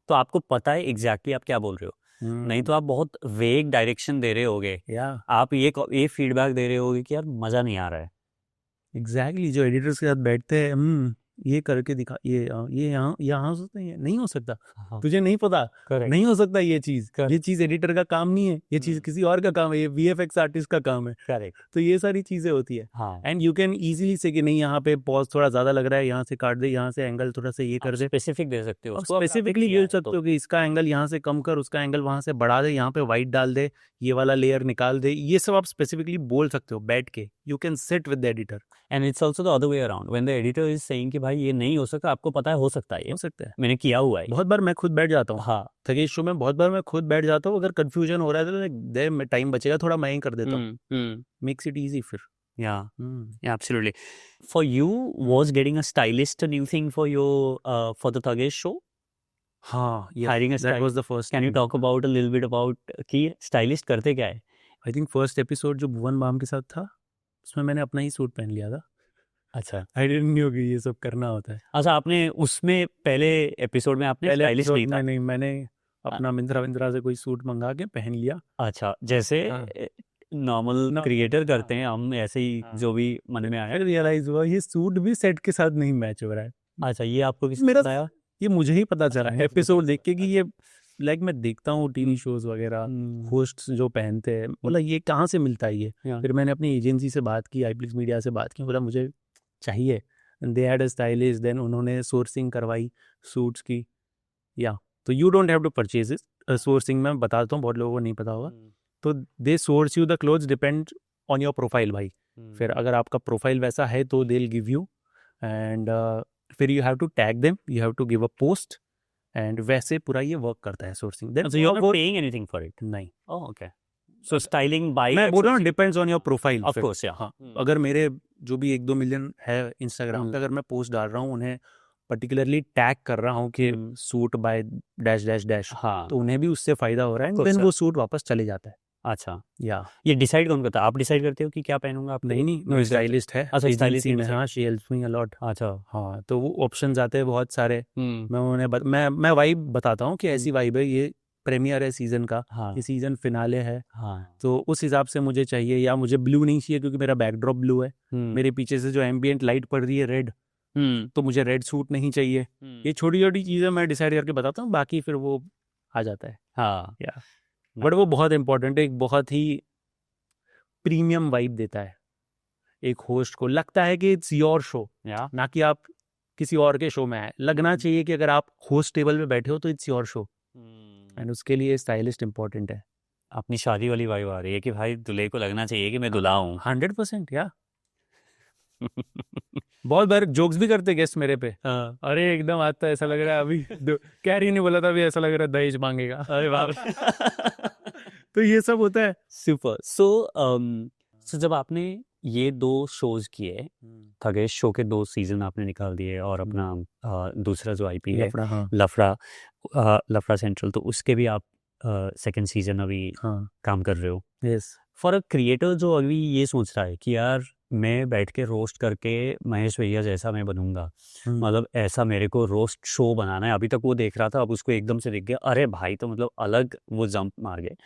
तो आपको पता है exactly आप क्या बोल रहे हो. नहीं तो आप बहुत वेग डायरेक्शन दे रहे होगे. आप ये फीडबैक दे रहे होगे कि यार मज़ा नहीं आ रहा है. एग्जैक्टली. जो एडिटर्स के साथ बैठते हैं, ये करके दिखा, ये यहाँ हो सकता है, नहीं हो सकता, हाँ, तुझे नहीं पता, correct, नहीं हो सकता ये चीज, Correct. ये चीज एडिटर का काम नहीं है, ये चीज किसी और का काम है, ये VFX आर्टिस्ट का काम है। correct, तो ये सारी चीजें होती है। हाँ, एंड यू कैन इजीली से कि नहीं यहाँ पे पॉज थोड़ा ज्यादा लग रहा है, यहाँ से काट दे, यहाँ से एंगल थोड़ा सा ये कर दे, स्पेसिफिक दे सकते हो उसको, स्पेसिफिकली बोल सकते हो कि इसका एंगल यहाँ से कम कर, उसका एंगल वहां से बढ़ा दे, यहाँ पे वाइट डाल दे, ये वाला लेयर निकाल दे, ये सब आप स्पेसिफिकली बोल सकते हो बैठ के। You can sit with the editor. And it's also the other way around, when the editor is saying कि भाई ये नहीं हो सकता, आपको पता है हो सकता है, ये हो सकता है, मैंने किया हुआ है। बहुत बार मैं खुद बैठ जाता हूँ। हाँ, थकेश शो में बहुत बार मैं खुद बैठ जाता हूँ, अगर कंफ्यूजन हो रहा है तो देर टाइम बचेगा थोड़ा, मैं ही कर देता हूँ, मेक्स इट इजी फिर। yeah, yeah, absolutely. For you, was getting a stylist a new thing for your for the Tagesh show? हाँ, Hiring a that was the first Can you thing. talk about a little bit about कि stylist करते क्या है? I think first episode जो भुवन balm के साथ था, उसमें मैंने अपना ही सूट पहन लिया था। अच्छा, I didn't know कि ये सब करना होता है। अच्छा, आपने उसमें पहले एपिसोड में आपने पहले स्टाइलिस्ट नहीं episode था? में नहीं, मैंने अपना मिंत्रा से कोई सूट मंगा के पहन लिया। अच्छा, जैसे हाँ। नॉर्मल क्रिएटर करते हैं, हम ऐसे ही हाँ। जो भी मन में आया। फिर रियलाइज हुआ ये सूट भी सेट के साथ नहीं मैच हो रहा है। अच्छा, ये आपको किसने मेरा बताया? ये मुझे ही पता चला है एपिसोड देख के कि ये लाइक मैं देखता हूँ टीवी शोज वगैरह, होस्ट जो पहनते हैं, बोला ये कहाँ से मिलता है ये। Yeah. फिर मैंने अपनी एजेंसी से बात की, आईप्लिक्स मीडिया से बात की, बोला मुझे चाहिए। They had a stylist, then उन्होंने सोर्सिंग करवाई सूट्स की। या तो you don't have to purchase it, sourcing मैं बताता हूँ, बहुत लोगों को नहीं पता होगा। तो they source you the clothes depend on your profile भाई। फिर अगर आपका प्रोफाइल वैसा है तो they will give you, and फिर you have to tag them, you have to give a post, and वैसे पूरा ये वर्क करता है sourcing. Then So you're not paying anything for it? नहीं, Oh, okay. So styling by मैं बोल रहा हूँ depends on your profile. Of course, yeah. हाँ, अगर मेरे जो भी 1-2 मिलियन है इंस्टाग्राम पे, अगर मैं पोस्ट डाल रहा हूँ, उन्हें पर्टिकुलरली टैग कर रहा हूँ कि suit by dash dash dash, हाँ, तो उन्हें भी उससे फायदा हो रहा है, course, देन sir. वो सूट वापस चले जाता है। अच्छा, या ये डिसाइड कौन करता है? आप डिसाइड करते हो कि क्या पहनूंगा आप? नहीं, स्टाइलिस्ट है। अच्छा, stylist एजेंसी में, है। हाँ, she helps me a lot. अच्छा, हाँ, तो वो ऑप्शंस आते हैं बहुत सारे, मैं उन्हें मैं वाइब बताता हूँ कि ऐसी वाइब है, ये प्रीमियर है सीजन का, हाँ, ये सीजन फिनाले है, हाँ, तो उस हिसाब से मुझे चाहिए। या मुझे ब्लू नहीं चाहिए क्योंकि मेरा बैकड्रॉप ब्लू है, मेरे पीछे से जो एम्बियंट लाइट पड़ रही है रेड, तो मुझे रेड सूट नहीं चाहिए। ये छोटी छोटी चीज़ें मैं डिसाइड करके बताता हूँ, बाकी फिर वो आ जाता है। हाँ, या बट वो बहुत इंपॉर्टेंट है, एक बहुत ही प्रीमियम वाइब देता है एक होस्ट को। लगता है कि इट्स योर शो, या ना कि आप किसी और के शो में आए। लगना चाहिए कि अगर आप होस्ट टेबल पे बैठे हो तो इट्स योर शो, एंड उसके लिए स्टाइलिस्ट इंपॉर्टेंट है। अपनी शादी वाली वाइब आ रही है कि भाई दूल्हे को लगना चाहिए कि मैं दूल्हा हूँ। 100%। या बहुत बार जोक्स भी करते गेस्ट मेरे पे, हाँ, अरे एकदम आता है, ऐसा लग रहा है अभी कैरी नहीं बोला था, अभी ऐसा लग रहा है दहेज मांगेगा। अरे बाप। तो ये सब होता है। सुपर। सो जब आपने ये 2 शोज किए, खगेश शो के 2 सीजन आपने निकाल दिए, और अपना दूसरा जो IP है लफड़ा, हाँ, लफड़ा सेंट्रल, तो उसके भी आप सेकंड सीजन अभी हाँ, काम कर रहे हो। यस। फॉर अ क्रिएटर जो अभी ये सोच रहा है कि यार मैं बैठ के रोस्ट करके महेश भैया जैसा मैं बनूंगा, मतलब ऐसा मेरे को रोस्ट शो बनाना है। अभी तक वो देख रहा था, अब उसको एकदम से दिख गया, अरे भाई तो मतलब अलग वो जंप मार गए।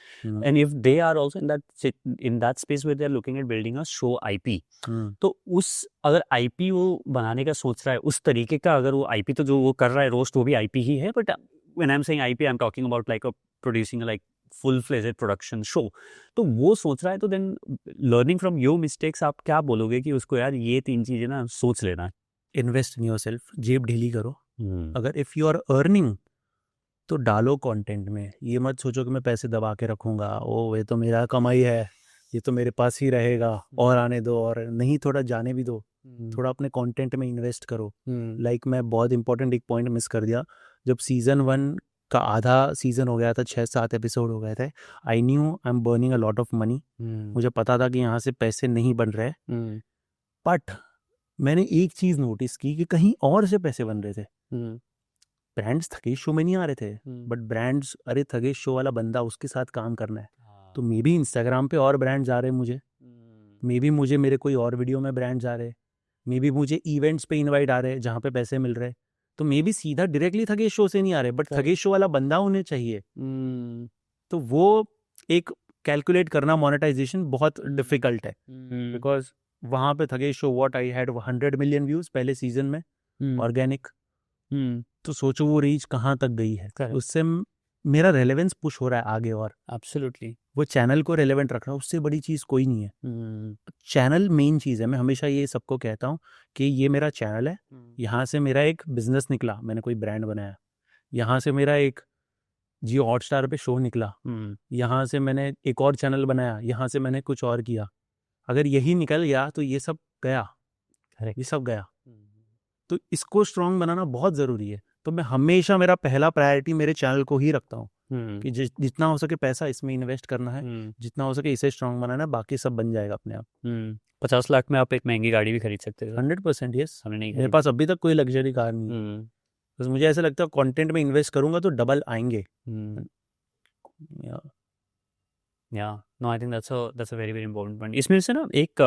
And if they are also in that space where they are looking at building a show IP, तो उस अगर IP वो बनाने का सोच रहा है उस तरीके का, अगर वो IP तो जो वो कर रहा है रोस्ट वो भी IP ही है, but when I am saying IP I am talking about like producing like full fledged production show, तो वो सोच रहा है, तो then learning from your mistakes आप क्या बोलोगे कि उसको यार ये 3 चीजें ना सोच लेना? इन्वेस्ट इन योरसेल्फ, जेब ढीली करो। अगर इफ यू आर अर्निंग तो डालो कंटेंट में, ये मत सोचो कि मैं पैसे दबा के रखूंगा, ओ ये तो मेरा कमाई है, ये तो मेरे पास ही रहेगा, और आने दो, और नहीं, थोड़ा जाने भी दो, थोड़ा अपने कंटेंट में इन्वेस्ट करो। लाइक मैं बहुत इंपॉर्टेंट एक पॉइंट मिस कर दिया, जब सीजन 1 का आधा सीजन हो गया था, 6-7 एपिसोड हो गए थे, I knew I am burning a lot of money, मुझे पता था कि यहाँ से पैसे नहीं बन रहे, बट मैंने एक चीज नोटिस की कि कहीं और से पैसे बन रहे थे। ब्रांड्स थकेश शो में नहीं आ रहे थे, बट ब्रांड्स, अरे थकेश शो वाला बंदा, उसके साथ काम करना है, तो मे बी इंस्टाग्राम पे और ब्रांड्स आ रहे मुझे, मे बी मुझे मेरे कोई और वीडियो में ब्रांड्स आ रहे, मे बी मुझे इवेंट्स पे इनवाइट आ रहे जहाँ पे पैसे मिल रहे, तो मे बी सीधा डायरेक्टली थकेश शो से नहीं आ रहे, बट थकेश शो वाला बंदा उन्हें चाहिए। तो वो एक कैलकुलेट करना मोनेटाइजेशन बहुत डिफिकल्ट है, बिकॉज वहाँ पे Thugesh show what I had 100 million views पहले सीजन में, ऑर्गेनिक, तो सोचो वो रीच कहाँ तक गई है। Correct. उससे मेरा रेलेवेंस पुश हो रहा है आगे, और एब्सोल्युटली। वो चैनल को रेलेवेंट रख रहा है, उससे बड़ी चीज़ कोई नहीं है। चैनल मेन चीज़ है। मैं हमेशा ये सबको कहता हूँ कि ये मेरा चैनल है, यहाँ से मेरा एक बिजनेस निकला, मैंने कोई ब्रांड बनाया, यहाँ से मेरा एक जियो हॉटस्टार पे शो निकला, यहाँ से मैंने एक और चैनल बनाया, यहाँ से मैंने कुछ और किया। अगर यही निकल गया तो ये सब गया, ये सब गया। तो इसको स्ट्रॉन्ग बनाना बहुत ज़रूरी है। तो मैं हमेशा, मेरा पहला प्रायोरिटी मेरे चैनल को ही रखता हूँ कि जितना हो सके पैसा इसमें इन्वेस्ट करना है, जितना हो सके इसे स्ट्रॉन्ग बनाना है, बाकी सब बन जाएगा अपने आप। 50 लाख में आप एक महंगी गाड़ी भी खरीद सकते हो। 100% यस। हमने नहीं मेरे पास अभी तक कोई लग्जरी कार नहीं है, बस मुझे ऐसा लगता है कंटेंट में इन्वेस्ट करूंगा तो डबल आएंगे। या no, I think that's a very very important point. इसमें से ना एक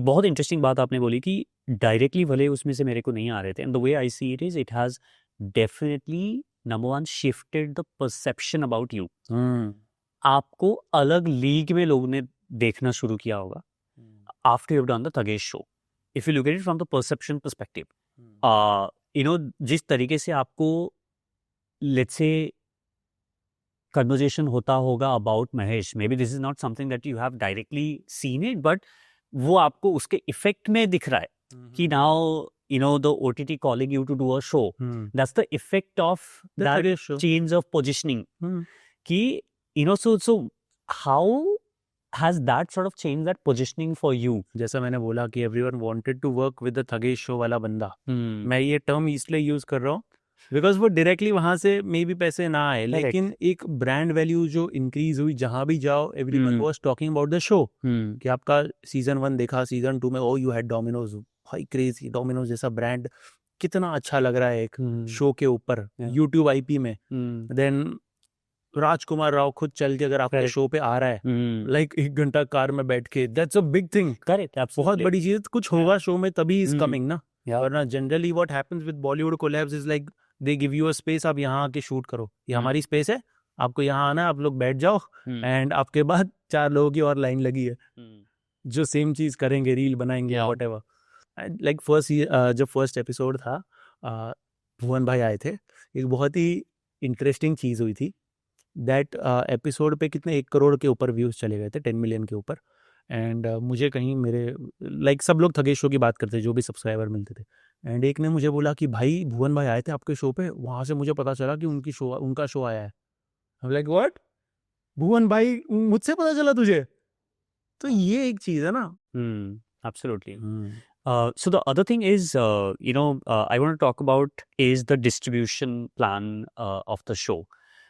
बहुत इंटरेस्टिंग बात आपने बोली कि डायरेक्टली भले उसमें से मेरे को नहीं आ रहे थे, and the way I see it is, it has definitely number one shifted the perception about you. आपको अलग लीग में लोगों ने देखना शुरू किया होगा after you done the Thugesh show, if you look at it from the perception perspective. You know, जिस तरीके से आपको लेट्स से conversation होता होगा about Mahesh, maybe this is not something that you have directly seen it, but वो आपको उसके effect में दिख रहा है कि now you know the OTT calling you to do a show, that's the effect of that change of positioning कि you know, so how has that sort of changed that positioning for you? जैसा मैंने बोला कि everyone wanted to work with the Thagesh show वाला बंदा, मैं ये term इसलिए यूज कर रहा हूँ बिकॉज वो डायरेक्टली वहां से मे बी पैसे ना आए, लेकिन एक ब्रांड वैल्यू जो इंक्रीज हुई, जहां भी जाओ everyone was talking about the show कि आपका सीजन 1 देखा, सीजन 2 में ओ यू हैड डोमिनोज, भाई क्रेजी, डोमिनोज जैसा ब्रांड कितना अच्छा लग रहा है एक शो के ऊपर, यूट्यूब आईपी में। देन राजकुमार राव खुद चल के अगर आपके शो पे आ रहा है, लाइक 1 घंटा कार में बैठ के, that's a big thing. Correct, बहुत बड़ी चीज, कुछ होगा शो में तभी इज कमिंग ना, वरना generally what happens with Bollywood collabs is like they give you a space, आप यहाँ आके शूट करो, ये हमारी स्पेस है, आपको यहाँ आना है, आप लोग बैठ जाओ, एंड आपके बाद 4 लोगों की और लाइन लगी है जो सेम चीज करेंगे, रील बनाएंगे, व्हाटएवर। लाइक जब फर्स्ट एपिसोड था, भुवन भाई आए थे, एक बहुत ही इंटरेस्टिंग चीज हुई थी। दैट एपिसोड पे कितने 1 करोड़ के ऊपर व्यूज चले गए थे, 10 मिलियन के ऊपर। एंड मुझे कहीं मेरे लाइक सब लोग थगेश शो की बात करते जो भी सब्सक्राइबर मिलते थे, एंड एक ने मुझे बोला कि भाई भुवन भाई आए थे आपके शो पे, वहाँ से मुझे पता चला कि उनका शो आया है। I'm like what? भुवन भाई मुझसे पता चला तुझे? तो ये एक चीज़ है ना। Absolutely. So the other thing is, you know, I want to talk about is the distribution plan of the show.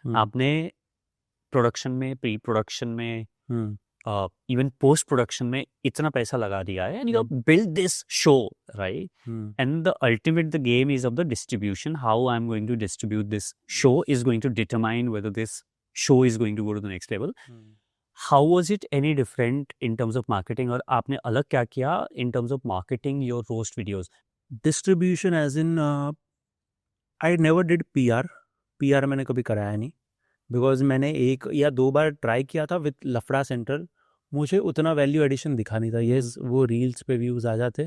आपने प्रोडक्शन में, प्री प्रोडक्शन में, even post production में इतना पैसा लगा दिया है, and you have built this show, right? And the ultimate, the game is of the distribution. How I'm going to distribute this show is going to determine whether this show is going to go to the next level. How was it any different in terms of marketing, और आपने अलग क्या किया in terms of marketing your roast videos? Distribution as in I never did PR मैंने कभी कराया नहीं, because मैंने 1 या 2 बार ट्राई किया था विद लफड़ा सेंट्रल, मुझे उतना वैल्यू एडिशन दिखा नहीं था। येस, वो रील्स पे व्यूज़ आ जाते,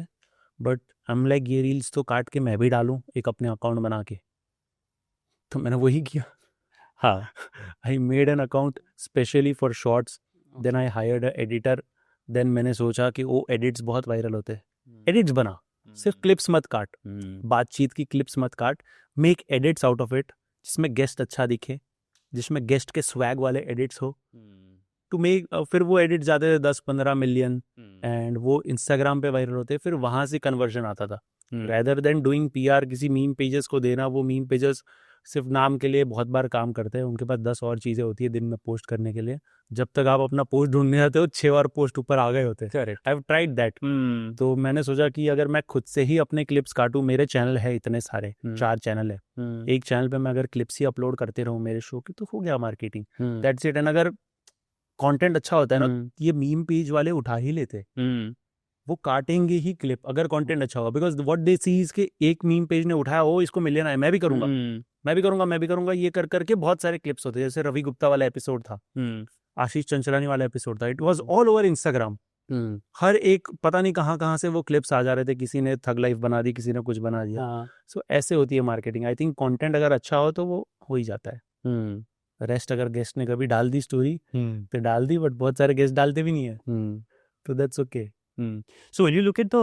बट हम लाइक ये रील्स तो काट के मैं भी डालूं एक अपने अकाउंट बना के, तो मैंने वही किया। हाँ, I made an account specially for shorts, then I hired an editor, then मैंने सोचा कि वो एडिट्स बहुत वायरल होते हैं, एडिट्स बना, सिर्फ क्लिप्स मत काट, बातचीत की क्लिप्स मत काट, make edits out of it जिसमें गेस्ट अच्छा दिखे, जिसमें गेस्ट के स्वैग वाले एडिट्स हो, टू मेक, फिर वो एडिट जाते थे 10-15 मिलियन, एंड वो इंस्टाग्राम पे वायरल होते, फिर वहां से कन्वर्जन आता था। रेदर देन डूइंग PR किसी मीम पेजेस को देना, वो मीम पेजेस सिर्फ नाम के लिए बहुत बार काम करते हैं, उनके पास 10 और चीज़ें होती है दिन में पोस्ट करने के लिए, जब तक आप अपना पोस्ट ढूंढने जाते हो 6 और पोस्ट ऊपर आ गए होते हैं। I have tried that. तो मैंने सोचा कि अगर मैं खुद से ही अपने क्लिप्स काटूं, मेरे चैनल है इतने सारे, 4 चैनल है, एक चैनल पे मैं अगर क्लिप्स ही अपलोड करते रहूं मेरे शो की, तो हो गया मार्केटिंग, दैट्स इट। एंड अगर कंटेंट अच्छा होता है ना, ये मीम पेज वाले उठा ही लेते, वो काटेंगे ही क्लिप अगर कंटेंट अच्छा होगा, because what they see is के एक मीम पेज ने उठाया, ओ इसको मिलियन आए, मैं भी करूंगा, मैं भी करूंगा, ये कर करके बहुत सारे क्लिप्स होते हैं। जैसे रवि गुप्ता वाला एपिसोड था, आशीष चंचलानी वाला एपिसोड था, it was all over Instagram, हर एक पता नहीं कहाँ कहाँ से वो क्लिप्स आ जा रहे थे, किसी ने थग लाइफ बना दी, किसी ने कुछ बना दिया। सो ऐसे होती है मार्केटिंग। आई थिंक कंटेंट अगर अच्छा हो तो वो हो ही जाता है। रेस्ट अगर गेस्ट ने कभी डाल दी स्टोरी तो डाल दी, बट बहुत सारे गेस्ट डालते भी नहीं है, तो that's okay. So when you look at the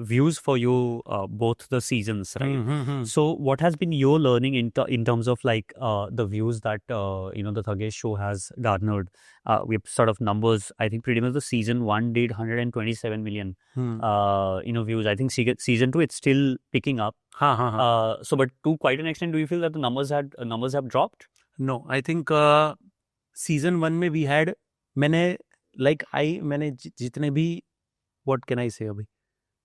views for you both the seasons, right? So what has been your learning in terms of like the views that the Thagesh show has garnered? We have sort of numbers. I think pretty much the season 1 did 127 million views. I think season 2 it's still picking up. So but to quite an extent, do you feel that the numbers have dropped? No, I think season 1 में we had मैंने जितने भी what can I से अभी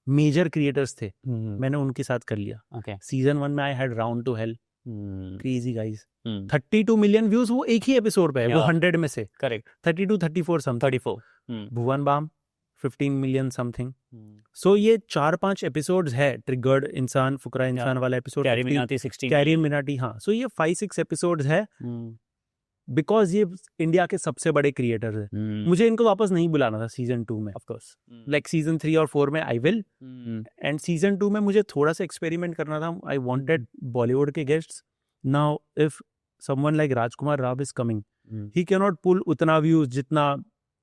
major creators थे मैंने उनके साथ कर लिया। सीजन 1 में I had round to hell, crazy guys, 32 million views वो एक ही एपिसोड पे है, वो 100 में से। करेक्ट, 32 34 सम 34। भुवन बाम 15 मिलियन समथिंग। सो ये 4-5 एपिसोड्स है, ट्रिगर्ड इंसान, फुकरा इंसान वाला एपिसोड, कैरियर मिनाटी, हाँ। सो ये 5-6 एपिसोड्स है, बिकॉज ये इंडिया के सबसे बड़े क्रिएटर्स हैं। मुझे इनको वापस नहीं बुलाना था सीजन 2 में, ऑफ कोर्स, लाइक सीजन 3 और 4 में आई विल, एंड सीजन 2 में मुझे थोड़ा सा एक्सपेरिमेंट करना था। आई वांटेड बॉलीवुड के guests. Now if someone like Rajkummar Rao is coming, he can not pull उतना व्यूज जितना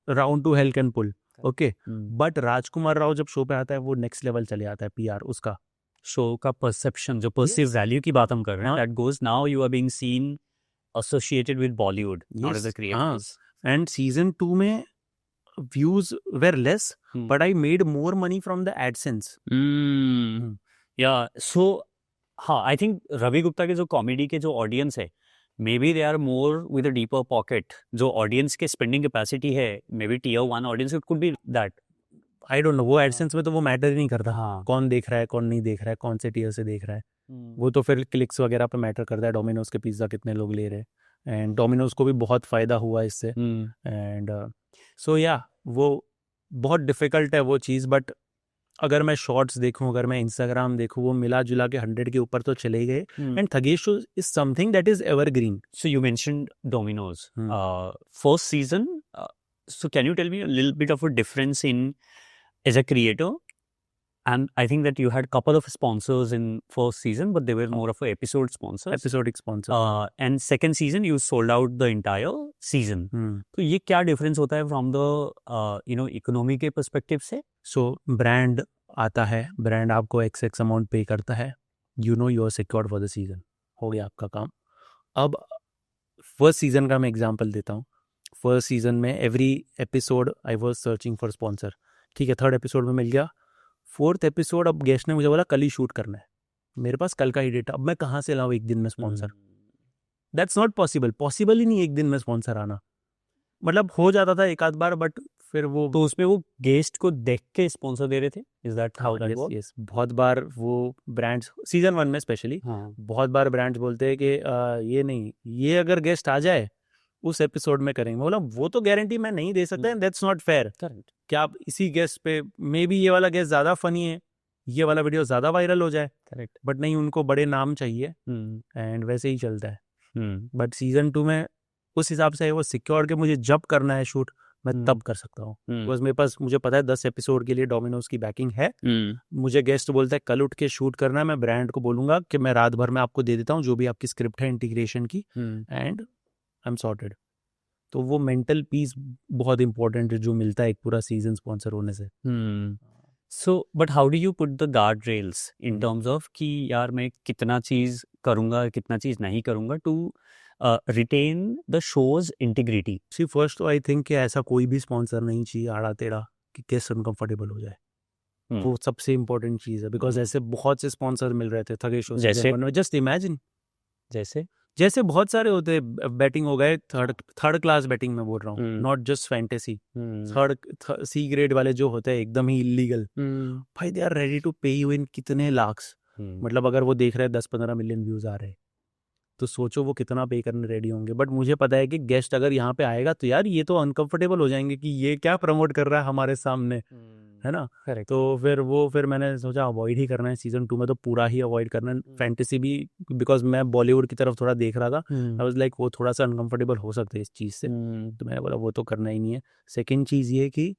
round to hell can pull, okay, but Rajkummar Rao जब शो पे आता है वो नेक्स्ट लेवल चले आता है। पीआर उसका शो का परसेप्शन, जो परसीव वैल्यू की बात हम कर रहे हैं, that goes, now you are being seen associated with Bollywood, not as a creator. And season 2 में views were less, but I made more money from the AdSense. Yeah, so I think Ravi Gupta के जो comedy के जो audience है, maybe they are more with a deeper pocket. जो audience के spending capacity है, maybe tier 1 audience, it could be that. I don't know, वो AdSense में तो वो मैटर ही नहीं करता, कौन देख रहा है कौन नहीं देख रहा है, कौन से टियर से देख रहा है, वो तो फिर क्लिक्स वगैरह पे मैटर करता है। डोमिनोज के पिज्ज़ा कितने लोग ले रहे हैं, एंड डोमिनोज को भी बहुत फ़ायदा हुआ इससे, एंड सो या वो बहुत डिफ़िकल्ट है वो चीज़। बट अगर मैं शॉर्ट्स देखूं, अगर मैं इंस्टाग्राम देखूं, वो मिला जुला के 100 के ऊपर तो चले ही गए, and Thagesh is something that is evergreen. So you mentioned Domino's first season, so can you tell me a little bit of a difference in as a creator? And I think that you had a couple of sponsors in first season, but they were more of a episode sponsors. Episodic sponsor. And second season, you sold out the entire season. तो ये क्या difference होता है from the economy के perspective से? So brand आता है, brand आपको x amount pay करता है, you know you are secured for the season, हो गया आपका काम। अब फर्स्ट सीजन का मैं एग्जांपल देता हूँ। फर्स्ट सीजन में every episode I was searching for sponsor, ठीक है, 3rd एपिसोड में मिल गया। 4th एपिसोड अब गेस्ट ने मुझे बोला कल ही शूट करना है, मेरे पास कल का ही डेटा, अब मैं कहाँ से लाऊं एक दिन में sponsor? That's not possible, possible ही नहीं एक दिन में स्पॉन्सर आना। मतलब हो जाता था एक आध बार, बट फिर वो तो उसमें वो गेस्ट को देख के स्पॉन्सर दे रहे थे। Is that how that work? Yes, बहुत बार वो ब्रांड्स सीजन 1 में स्पेशली बहुत बार ब्रांड्स बोलते हैं कि ये नहीं, ये अगर गेस्ट आ जाए उस एपिसोड में करेंगे। बोला वो तो गारंटी मैं नहीं दे सकता, दैट्स नॉट फेयर। क्या आप इसी गेस्ट पे मे बी ये वाला गेस्ट ज्यादा फनी है, ये वाला वीडियो ज्यादा वायरल हो जाए, करेक्ट, बट नहीं, उनको बड़े नाम चाहिए, एंड वैसे ही चलता है। बट सीजन 2 में उस हिसाब से वो सिक्योर के मुझे जब करना है शूट मैं तब कर सकता हूँ, बिकॉज मेरे पास, मुझे पता है 10 एपिसोड के लिए डोमिनोज की बैकिंग है। मुझे गेस्ट बोलता है कल उठ के शूट करना है, मैं ब्रांड को बोलूंगा कि मैं रात भर में आपको दे देता हूँ जो भी आपकी स्क्रिप्ट है इंटीग्रेशन की, एंड आई एम सॉर्टेड। तो वो मेंटल पीस बहुत इंपॉर्टेंट है जो मिलता है एक पूरा सीजन स्पॉन्सर होने से। So but how do you put the guard rails in terms of कि यार मैं कितना चीज करूंगा कितना चीज नहीं करूंगा to retain the show's integrity? See first तो आई थिंक कि ऐसा कोई भी स्पॉन्सर नहीं चाहिए आड़ा टेढ़ा कि गेस्ट अनकंफर्टेबल हो जाए, वो सबसे इम्पोर्टेंट चीज है। बिकॉज ऐसे बहुत से स्पॉन्सर मिल रहे थे थगेश शो, जैसे जस्ट इमेजिन, जैसे बहुत सारे होते, बैटिंग हो गए, थर्ड क्लास बैटिंग में बोल रहा हूँ, not just fantasy, third C grade वाले जो होते हैं एकदम ही इलीगल, भाई they are ready to pay you in कितने लाख्स। मतलब अगर वो देख रहे हैं 10-15 मिलियन व्यूज आ रहे हैं तो सोचो वो कितना पे करने रेडी होंगे। बट मुझे पता है कि गेस्ट अगर यहाँ पे आएगा तो यार ये तो अनकंफर्टेबल हो जाएंगे कि ये क्या प्रमोट कर रहा है हमारे सामने, है ना। तो फिर मैंने सोचा अवॉइड ही करना है सीजन 2 में, तो पूरा ही अवॉइड करना है। फैंटेसी भी बिकॉज मैं बॉलीवुड की तरफ थोड़ा देख रहा था, आई वाज लाइक वो थोड़ा सा अनकंफर्टेबल हो सकते हैं इस चीज़ से, तो मैंने बोला वो तो करना ही नहीं है। सेकेंड चीज़ ये कि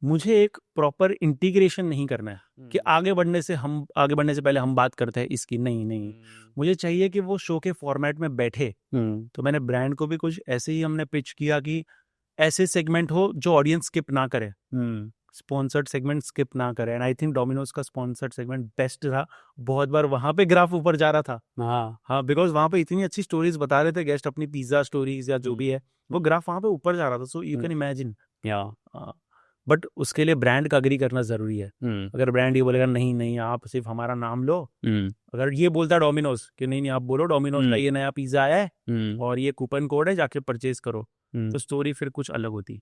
मुझे एक प्रॉपर इंटीग्रेशन नहीं करना है कि आगे बढ़ने से पहले हम बात करते हैं इसकी, नहीं मुझे चाहिए कि वो शो के फॉर्मेट में बैठे। तो मैंने ब्रांड को भी कुछ ऐसे ही हमने पिच किया कि ऐसे सेगमेंट हो जो ऑडियंस स्किप ना करे, स्पॉन्सर्ड सेगमेंट स्किप ना करे। एंड आई थिंक डोमिनोज का स्पॉन्सर्ड सेगमेंट बेस्ट रहा। बहुत बार वहां पे ग्राफ ऊपर जा रहा था। हाँ, बिकॉज वहां पे इतनी अच्छी स्टोरीज बता रहे थे गेस्ट, अपनी पिज्जा स्टोरीज या जो भी है, वो ग्राफ वहां पे ऊपर जा रहा था। So you can imagine. But उसके लिए ब्रांड का अग्री करना जरूरी है। अगर ब्रांड ये बोलेगा नहीं आप सिर्फ हमारा नाम लो, अगर ये बोलता डोमिनोज कि नहीं आप बोलो डोमिनोज का ये नया पिज्जा आया है और ये कूपन कोड है, जाके परचेज करो, तो स्टोरी फिर कुछ अलग होती।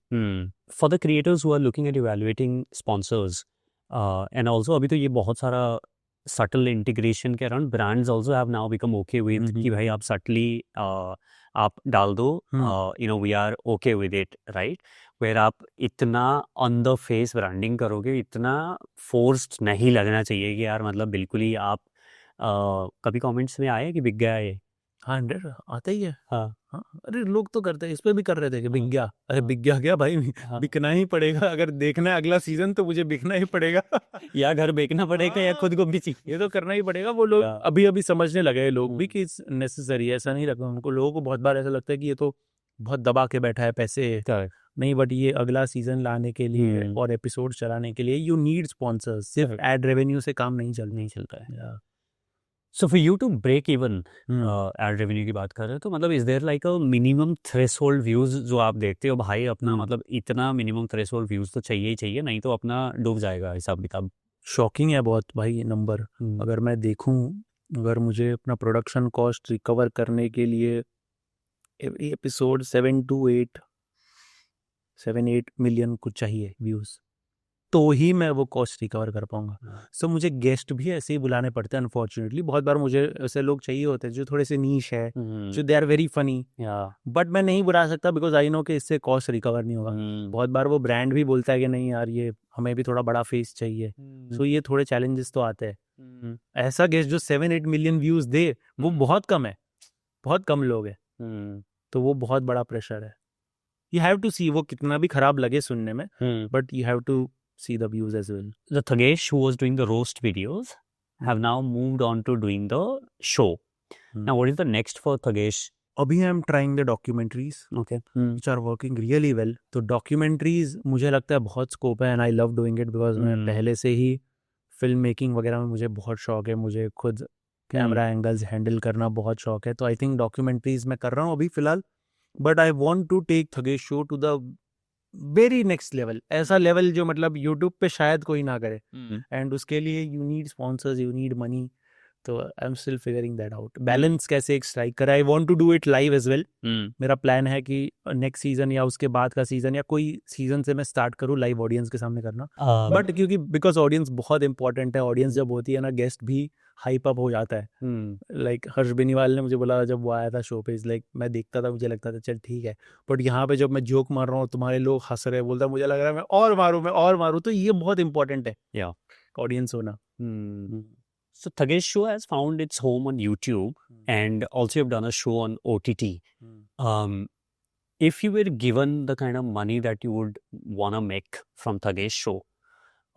For the creators who are looking at evaluating sponsors and also अभी तो ये बहुत सारा सटल इंटीग्रेशन के around brands also have now become okay with कि भाई आप सटली आप डाल दो, you know we are okay with it, right? Where आप इतना ऑन द फेस ब्रांडिंग करोगे, इतना फोर्स्ड नहीं लगना चाहिए कि यार मतलब बिल्कुल ही आप कभी कमेंट्स में आए कि बिक गया ये? 100 आता ही है। हाँ, अरे लोग तो करते हैं, इस पे भी कर रहे थे कि बिक गया। अरे बिक गया क्या भाई, बिकना ही पड़ेगा। अगर देखना है अगला सीजन तो मुझे बिकना ही पड़ेगा। या घर बेचना पड़ेगा या खुद को बेची, ये तो करना ही पड़ेगा। वो लोग अभी समझने लगे हैं लोग भी कि नेसेसरी, ऐसा नहीं लगता उनको। लोगों को बहुत बार ऐसा लगता है कि ये तो बहुत दबा के बैठा है पैसे, नहीं, बट ये अगला सीजन लाने के लिए और एपिसोड चलाने के लिए यू नीड स्पॉन्सर्स। सिर्फ एड रेवेन्यू से काम नहीं चलता है। So for you to break even ad revenue की बात कर रहे हो, तो मतलब is there like a minimum threshold views जो आप देखते हो भाई अपना, मतलब इतना मिनिमम थ्रेशोल्ड व्यूज तो चाहिए ही चाहिए, नहीं तो अपना डूब जाएगा हिसाब किताब? शॉकिंग है बहुत भाई नंबर। अगर मैं देखूं, अगर मुझे अपना प्रोडक्शन कॉस्ट रिकवर करने के लिए एवरी एपिसोड 7-8 मिलियन कुछ चाहिए व्यूज, तो ही मैं वो कॉस्ट रिकवर कर पाऊंगा। सो मुझे गेस्ट भी ऐसे ही बुलाने पड़ते हैं अनफॉर्चुनेटली। बहुत बार मुझे ऐसे लोग चाहिए होते हैं जो थोड़े से नीश है, जो they are very funny, but मैं नहीं बुला सकता बिकॉज आई नो कि इससे कॉस्ट रिकवर नहीं होगा। बहुत बार वो ब्रांड भी बोलता है कि नहीं यार ये हमें भी थोड़ा बड़ा फेस चाहिए। सो ये थोड़े चैलेंजेस तो आते हैं। ऐसा गेस्ट जो 7-8 मिलियन व्यूज दे वो बहुत कम है, बहुत कम लोग है, तो वो बहुत बड़ा प्रेशर है। यू हैव टू सी, वो कितना भी खराब लगे सुनने में, but you have to see the views as well. The Thagesh who was doing the roast videos have now moved on to doing the show. Now what is the next for Thagesh? Abhi I am trying the documentaries, okay, which are working really well. तो documentaries मुझे लगता है बहुत scope है and I love doing it because मैं पहले से ही film making वगैरह में मुझे बहुत शौक है। मुझे खुद कैमरा एंगल्स हैंडल करना बहुत शौक है। तो आई थिंक डॉक्यूमेंट्रीज मैं कर रहा हूँ अभी फिलहाल, but I want to take Thugesh show to the very next level, ऐसा लेवल जो मतलब यूट्यूब पे शायद कोई ना करे। एंड उसके लिए you need sponsors, you need money. तो I am still figuring that out, balance कैसे एक स्ट्राइक करे। I want to do it live as well. मेरा प्लान है कि नेक्स्ट सीजन या उसके बाद का सीजन या कोई सीजन से मैं स्टार्ट करूँ लाइव ऑडियंस के सामने करना। बट क्योंकि बिकॉज ऑडियंस बहुत इंपॉर्टेंट है, ऑडियंस जब होती है ना गेस्ट भी हाइप अप हो जाता है। लाइक हर्ष बेनीवाल ने मुझे बोला जब वो आया था शो पे, लाइक मैं देखता था मुझे लगता था चल ठीक है, बट यहाँ पे जब मैं जोक मार रहा हूँ तुम्हारे लोग हंस रहे, बोलता मुझे लग रहा है मैं और मारूं। तो ये बहुत इंपॉर्टेंट है ऑडियंस होना। So Thagesh show has found its home on YouTube and also you've done a show on OTT. If you were given the kind of money that you would want to make from Thagesh show,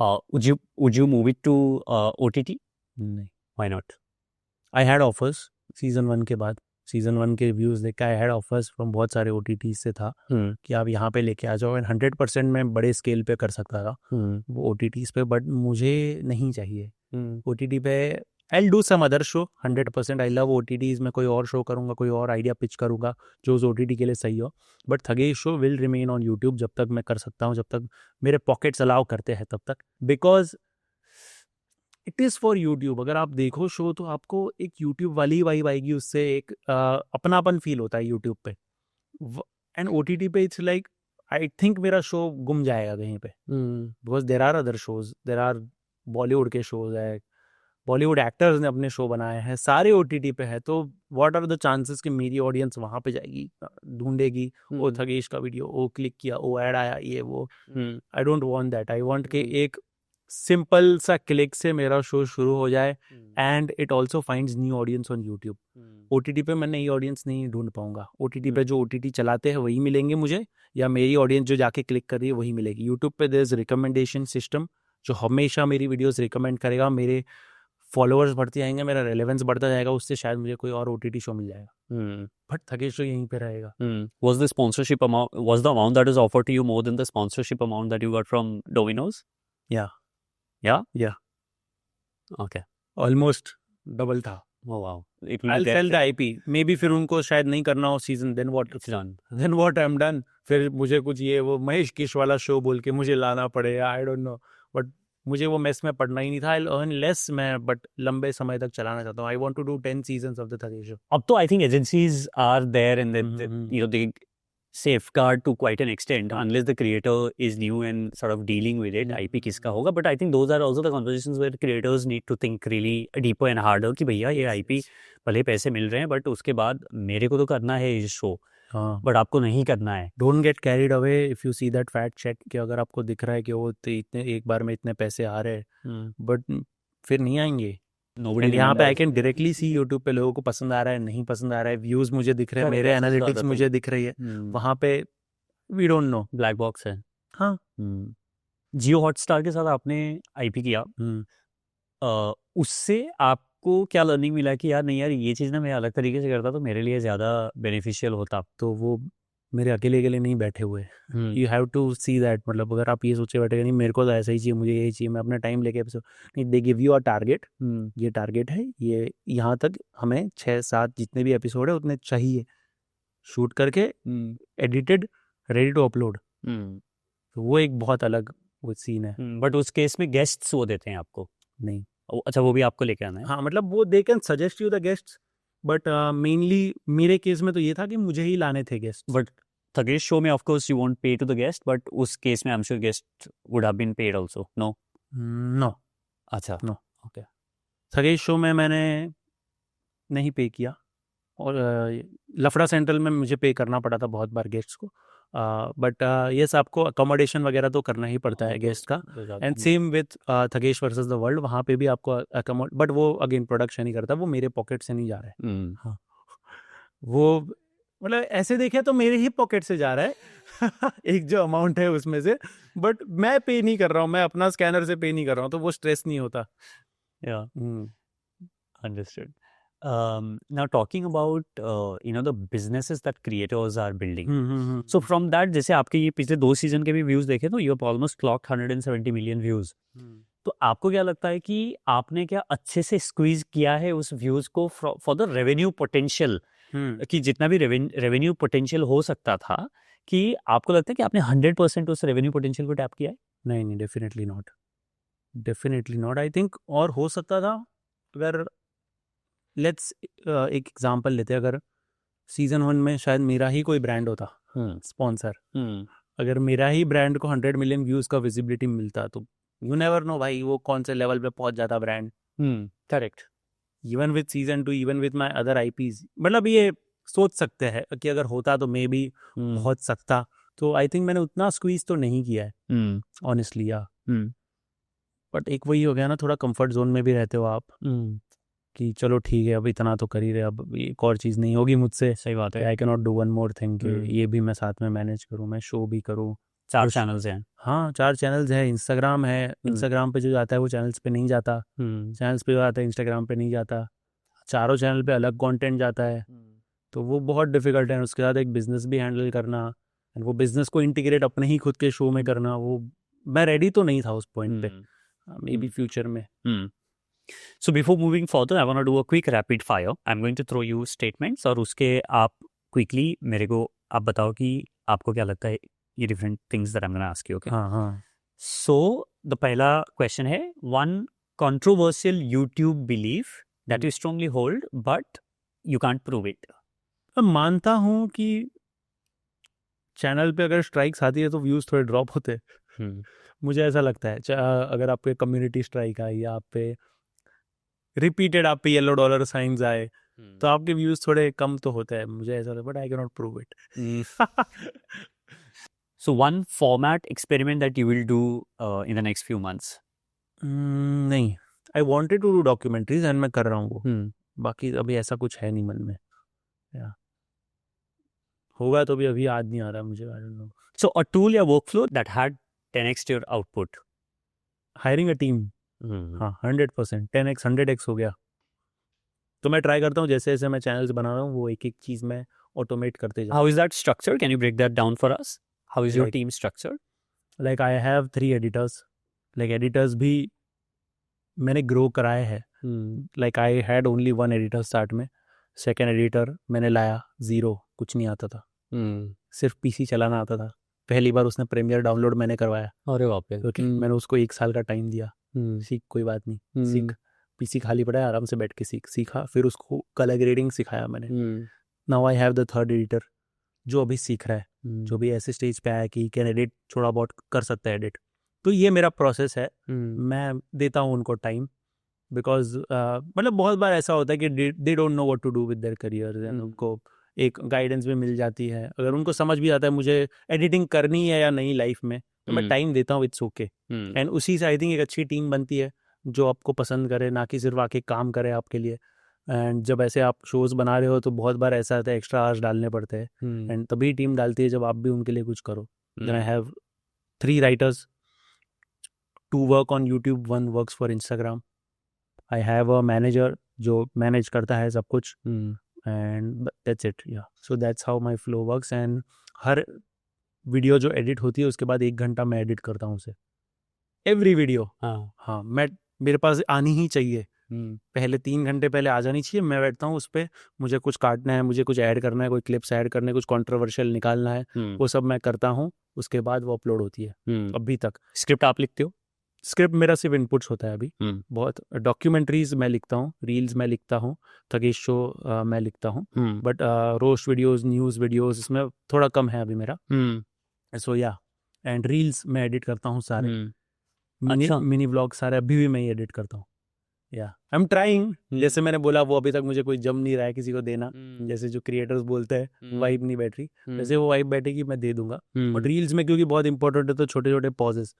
would you move it to OTT? नहीं. Why not? I had offers season 1 के बाद, season 1 के views देख के I had offers from बहुत सारे OTT से था कि आप यहाँ पे लेके आ जाओ, एंड 100% मैं बड़े स्केल पे कर सकता था वो OTTs पे, बट मुझे नहीं चाहिए OTT पे। I do some other show 100%, I love OTTs। मैं कोई और शो करूँगा, कोई और आइडिया पिच करूँगा जो उस OTT के लिए सही हो, but Thagesh show will remain on YouTube जब तक मैं कर सकता हूँ, जब तक मेरे पॉकेट्स अलाउ करते हैं तब तक, because it is for YouTube. अगर आप देखो शो तो आपको एक यूट्यूब वाली वाइब आएगी उससे, एक अपनापन फील होता है यूट्यूब पे। एंड OTT पे इट्स लाइक आई थिंक मेरा शो गुम जाएगा कहीं पे, because there are other shows, there are Bollywood के शोज है, बॉलीवुड एक्टर्स ने अपने शो बनाए हैं, सारे OTT पे है। तो व्हाट आर द चांसेस कि मेरी ऑडियंस वहां पे जाएगी, ढूंढेगी ओ थगेश का वीडियो, ओ क्लिक किया, ओ ऐड आया, ये वो। आई don't want that. I want कि एक सिंपल सा क्लिक से मेरा शो शुरू हो जाए and it also finds new audience on YouTube. OTT पे मैं नई ऑडियंस नहीं ढूंढ पाऊंगा। OTT पे जो OTT चलाते हैं वही मिलेंगे मुझे, या मेरी ऑडियंस जो जाके क्लिक कर रही है वही मिलेगी। यूट्यूब पे देयर इज रिकमेंडेशन सिस्टम जो हमेशा मेरी वीडियोस रिकमेंड करेगा, मेरे फॉलोअर्स बढ़ते जाएंगे, मेरा रेलेवेंस बढ़ता जाएगा, उससे शायद मुझे कोई और OTT शो मिल जाएगा। बट थकेश शो यहीं पे रहेगा। Was the sponsorship amount, was the amount that is offered to you more than the sponsorship amount that you got from Domino's? Yeah. Yeah? Yeah. Okay. Almost double था। Oh wow. It will I'll be sell the IP. Maybe फिर उनको शायद नहीं करना हो season, then what It's done. Then what I am done. फिर मुझे कुछ ये वो महेश किश वाला शो बोल के मुझे लाना पड़ेगा, आई डोंट नो, बट मुझे वो मेस में पढ़ना ही नहीं था। आई अर्न लेस मैं, बट लंबे समय तक चलाना चाहता हूँ। I want to do 10 seasons of the Thugesh show. अब तो I think agencies are there and you know they safeguard to quite an extent unless the creator is new and sort of dealing with it. IP किसका होगा? But I think those are also the conversations where creators need to think really deeper and harder कि भैया ये IP भले पैसे मिल रहे हैं but उसके बाद मेरे को तो करना है ये शो, बट आपको नहीं करना है। Don't get carried away if you see that fact check कि अगर आपको दिख रहा है कि वो इतने एक बार में इतने पैसे आ रहे हैं, बट फिर नहीं आएंगे। Nobody यहाँ पे I remembers. Can directly see YouTube पे लोगों को पसंद आ रहा है, नहीं पसंद आ रहा है, व्यूज मुझे दिख रहे हैं, Correct, मेरे that's the एनालिटिक्स other मुझे दिख रही है, वहाँ पे we don't know. Black box है। हाँ। जियो हॉटस्टार के साथ आपने IP किया, उससे आपको क्या लर्निंग मिला कि यार नहीं यार ये चीज़ ना मैं अलग तरीके से करता तो मेरे लिए ज़्यादा बेनिफिशियल होता? तो वो मेरे अकेले के लिए नहीं बैठे हुए। You have to see that, मतलब अगर आप ये सोचे बैठे नहीं मेरे को तो ऐसा ही चाहिए, मुझे यही चाहिए, मैं अपना टाइम लेके एपिसोड नहीं, they give you a target, ये टारगेट है, ये यहाँ तक हमें 6-7 जितने भी एपिसोड है उतने चाहिए, शूट करके एडिटेड रेडी टू अपलोड। तो वो एक बहुत अलग वो सीन है। बट उस केस में गेस्ट्स वो देते हैं आपको? नहीं। अच्छा वो भी आपको लेके आना है? हाँ, मतलब वो they can suggest you the guests, but mainly मेरे केस में तो ये था कि मुझे ही लाने थे गेस्ट। बट थकेश शो में of course you won't pay to the guest, but उस केस में I am sure guest would have been paid also. No no. अच्छा नो। ओके। थकेश शो में मैंने नहीं पे किया, और लफड़ा सेंट्रल में मुझे पे करना पड़ा था बहुत बार गेस्ट्स को, बट यस आपको अकोमोडेशन वगैरह तो करना ही पड़ता है गेस्ट का। And same with Thugesh versus the world, वहाँ पे भी आपको अकोमोड, बट वो अगेन प्रोडक्शन ही करता है, वो मेरे पॉकेट से नहीं जा रहा है। हाँ, वो मतलब ऐसे देखे तो मेरे ही पॉकेट से जा रहा है एक जो अमाउंट है उसमें से, बट मैं पे नहीं कर रहा हूँ, मैं अपना स्कैनर से पे नहीं कर रहा हूँ, तो वो स्ट्रेस नहीं होता। या understood. Now talking about you know the businesses that creators are building. So from that, जैसे आपके ये पिछले 2 सीजन के भी व्यूज देखे तो you have almost clocked 170 million views. तो आपको क्या लगता है कि आपने क्या अच्छे से स्क्वीज किया है उस व्यूज को फॉर द रेवेन्यू पोटेंशियल, कि जितना भी रेवेन्यू पोटेंशियल हो सकता था, कि आपको लगता है कि आपने 100% उस रेवेन्यू पोटेंशियल को टैप किया है? नहीं, definitely not, definitely not. I think और हो सकता था अगर लेट्स एक एग्जांपल लेते, अगर सीजन 1 में शायद मेरा ही कोई ब्रांड होता स्पॉन्सर, अगर मेरा ही ब्रांड को 100 मिलियन व्यूज का विजिबिलिटी मिलता, तो यू नेवर नो भाई वो कौन से लेवल पे पहुंच जाता brand. Correct. Even with season 2, even with my other IPs, मतलब ये सोच सकते हैं कि अगर होता तो मे बी पहुंच सकता। तो आई थिंक मैंने उतना स्क्वीज तो नहीं किया है ऑनेस्टली। या बट एक वही हो गया ना, थोड़ा कंफर्ट जोन में भी रहते हो आप, कि चलो ठीक है अब इतना तो कर ही रहे, अब एक और चीज़ नहीं होगी मुझसे। सही बात है। I can not do one more thing कि ये भी मैं साथ में मैनेज करूँ, मैं शो भी करूँ। 4 चैनल्स हैं। हाँ, 4 चैनल्स हैं, इंस्टाग्राम है, इंस्टाग्राम पे जो जाता है वो चैनल्स पे नहीं जाता, चैनल्स पे जो आता है इंस्टाग्राम पे नहीं जाता, चारों चैनल पे अलग कंटेंट जाता है, तो वो बहुत डिफिकल्ट है। उसके साथ एक बिजनेस भी हैंडल करना, वो बिजनेस को इंटीग्रेट अपने ही खुद के शो में करना, वो मैं रेडी तो नहीं था उस पॉइंट पे, मे बी फ्यूचर में। So before moving further, I want to do a quick rapid fire. I'm going to throw you statements और उसके आप quickly मेरे को आप बताओ कि आपको क्या लगता है ये different things that I'm going to ask you. Okay? हाँ। So the पहला question है, one controversial YouTube belief that you strongly hold but you can't prove it. अब मानता हूँ कि चैनल पे अगर स्ट्राइक्स आती है तो व्यूज थोड़े ड्रॉप होते हैं। मुझे ऐसा लगता है, अगर आप पे कम्युनिटी स्ट्राइक आई या आप पे रिपीटेड आप पे येलो डॉलर साइंस आए तो आपके व्यूज थोड़े कम तो होते हैं, मुझे ऐसा लगता है, but I can not prove it. So one format experiment that you will do in the next few months. नहीं, I wanted to do documentaries and मैं कर रहा हूँ वो। बाकी अभी ऐसा कुछ है नहीं मन में। या होगा तो भी अभी याद नहीं आ रहा मुझे। I don't know. So a tool या workflow that had 10x your output. Hiring a team. हाँ 100%, 10x 100x हो गया। तो मैं ट्राई करता हूँ जैसे जैसे मैं चैनल्स बना रहा हूँ वो एक एक चीज़ मैं ऑटोमेट करते जाऊँ। How is that structured? Can you break that down for us? How is your Like- team structured? Like I have 3 editors. Like editors भी मैंने ग्रो कराए हैं। Like I had only 1 editor start में। Second editor मैंने लाया 0, कुछ नहीं आता था, सिर्फ पीसी चलाना आता था। पहली बार उसने प्रीमियर डाउनलोड मैंने करवाया। अरे बाप रे। ओके, मैंने उसको 1 साल का टाइम दिया। सीख, कोई बात नहीं, सीख। पीसी खाली पड़ा है, आराम से बैठ के सीखा। फिर उसको कलर ग्रेडिंग सिखाया मैंने। Now I have the third editor जो अभी सीख रहा है, जो भी ऐसे स्टेज पे आया कि कैन एडिट, थोड़ा बहुत कर सकता है एडिट। तो ये मेरा प्रोसेस है। मैं देता हूँ उनको टाइम, बिकॉज मतलब बहुत बार ऐसा होता है कि they don't know what to do with their career and उनको एक गाइडेंस भी मिल जाती है। अगर उनको समझ भी आता है मुझे एडिटिंग करनी है या नहीं लाइफ में, तो मैं टाइम देता हूँ, इट्स ओके। एंड उसी से आई थिंक एक अच्छी टीम बनती है जो आपको पसंद करे, ना कि सिर्फ आके काम करे आपके लिए। एंड जब ऐसे आप शोज बना रहे हो तो बहुत बार ऐसा होता है एक्स्ट्रा आवर्स डालने पड़ते हैं, एंड तभी टीम डालती है जब आप भी उनके लिए कुछ करो। Then I have 3 writers, 2 work on YouTube, 1 works for Instagram. I have a manager जो मैनेज करता है सब कुछ, and that's it. Yeah so that's how my flow works. And हर वीडियो जो एडिट होती है उसके बाद 1 घंटा मैं एडिट करता हूँ उसे, एवरी वीडियो। हाँ, मेरे पास आनी ही चाहिए। पहले 3 घंटे पहले आ जानी चाहिए। मैं बैठता हूँ उस पर, मुझे कुछ काटना है, मुझे कुछ ऐड करना है, कोई क्लिप्स ऐड करने, कुछ कंट्रोवर्शियल निकालना है, वो सब मैं करता हूँ। उसके बाद वो अपलोड होती है। अभी तक स्क्रिप्ट आप लिखते हो? स्क्रिप्ट मेरा सिर्फ इनपुट्स होता है अभी। बहुत डॉक्यूमेंट्रीज मैं लिखता हूँ, रील्स मैं लिखता हूँ, थगेश शो मैं लिखता हूँ, but roast videos, news videos इसमें थोड़ा कम है अभी मेरा। सो या, एंड रील्स मैं एडिट करता हूँ सारे। मिनी व्लॉग सारे अभी भी मैं ही एडिट करता हूँ। या आई एम ट्राइंग। जैसे मैंने बोला, वो अभी तक मुझे कोई जम नहीं रहा है किसी को देना। जैसे जो क्रिएटर्स बोलते हैं वाइब नहीं बैठ रही, जैसे वो वाइब बैठेगी मैं दे दूंगा। बट रील्स में क्योंकि बहुत इंपॉर्टेंट है, तो छोटे छोटे पॉजेस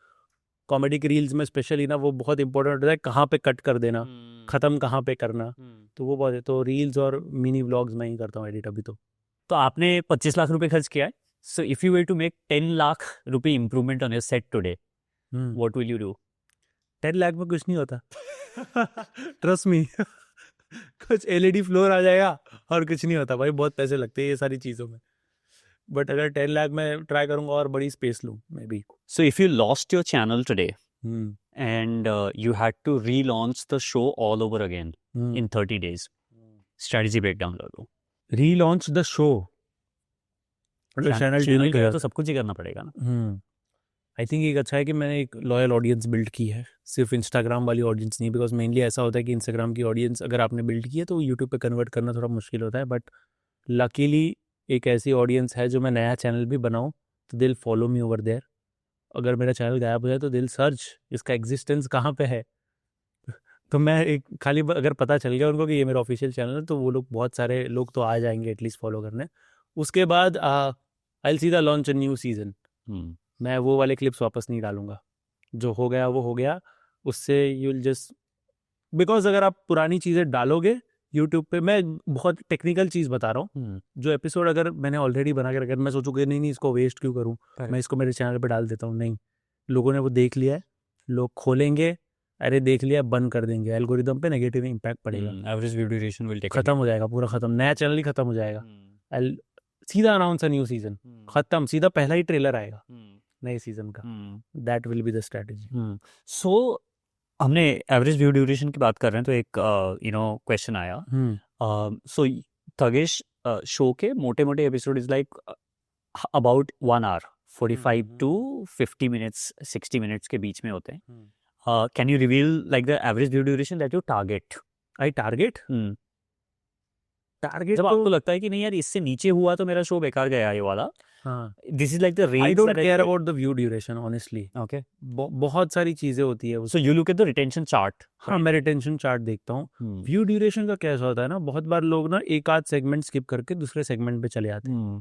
कॉमेडी की रील्स में स्पेशली ना, वो बहुत इंपॉर्टेंट होता है, कहाँ पे कट कर देना, खत्म कहाँ पे करना, तो वो बहुत है। तो रील्स और मिनी व्लॉग्स मैं ही करता हूँ एडिट अभी। तो आपने 25 लाख रुपए खर्च किया है। सो इफ यू वे to make 10 lakh rupaye improvement on your set today, what will you do? 10 lakh में कुछ नहीं होता, ट्रस्ट मी। कुछ LED फ्लोर आ जाएगा और कुछ नहीं होता भाई, बहुत पैसे लगते हैं ये सारी चीज़ों में। बट अगर 10 लाख में ट्राई करूंगा और बड़ी स्पेस लूँ may be. So if you lost your channel today and you had to relaunch the show all over again in 30 days, strategy breakdown कर दो। रीलॉन्च द शो, चैनल गया तो सब कुछ ही करना पड़ेगा ना। आई थिंक एक अच्छा है कि मैंने एक लॉयल ऑडियंस बिल्ड की है, सिर्फ इंस्टाग्राम वाली ऑडियंस नहीं। बिकॉज मेनली ऐसा होता है कि इंस्टाग्राम की ऑडियंस अगर आपने बिल्ड की है तो यूट्यूब पे कन्वर्ट करना थोड़ा मुश्किल होता है। बट लकीली एक ऐसी ऑडियंस है जो मैं नया चैनल भी बनाऊँ तो दिल फॉलो मी ओवर देयर। अगर मेरा चैनल गायब हो जाए तो दिल सर्च इसका एग्जिस्टेंस कहाँ पे है। तो मैं एक खाली अगर पता चल गया उनको कि ये मेरा ऑफिशियल चैनल है, तो वो लोग, बहुत सारे लोग तो आ जाएंगे एटलीस्ट फॉलो करने। उसके बाद I will see the launch a new season. मैं वो वाले क्लिप्स वापस नहीं डालूंगा, जो हो गया वो हो गया। उससे यू विल जस्ट, बिकॉज अगर आप पुरानी चीज़ें डालोगे यूट्यूब पे, मैं बहुत टेक्निकल चीज़ बता रहा हूँ, जो एपिसोड अगर मैंने ऑलरेडी बना के रखा है, मैं सोचूंगा नहीं इसको वेस्ट क्यों करूँ, मैं इसको मेरे चैनल पे डाल देता हूँ। नहीं, लोगों ने वो देख लिया है, लोग खोलेंगे, अरे देख लिया, बंद कर देंगे, एल्गोरिदम पे नेगेटिव इम्पैक्ट पड़ेगा, average view duration will take, खत्म हो जाएगा, पूरा खत्म, नया चैनल ही खत्म हो जाएगा। सीधा अनाउंस अ न्यू सीजन, खत्म, सीधा पहला ही ट्रेलर आएगा नए सीजन का। That will be the strategy. So हमने एवरेज व्यू ड्यूरेशन की बात कर रहे हैं, तो एक क्वेश्चन आया। सो थगेश शो के मोटे मोटे episode is like about 1 hour, 45 to 50 minutes, 60 minutes के बीच में होते हैं। Can you reveal like the average view duration that you target? I target जब आपको लगता है कि नहीं यार इससे नीचे हुआ तो मेरा शो बेकार गया ये वाला, this is like the range. I don't care about the view duration honestly. Okay, बहुत सारी चीजें होती है। So you look at the retention chart. हाँ, मैं रिटेंशन चार्ट देखता हूँ। व्यू ड्यूरेशन का कैसा होता है ना, बहुत बार लोग ना एक आध सेगमेंट स्किप करके दूसरे सेगमेंट पे चले जाते हैं,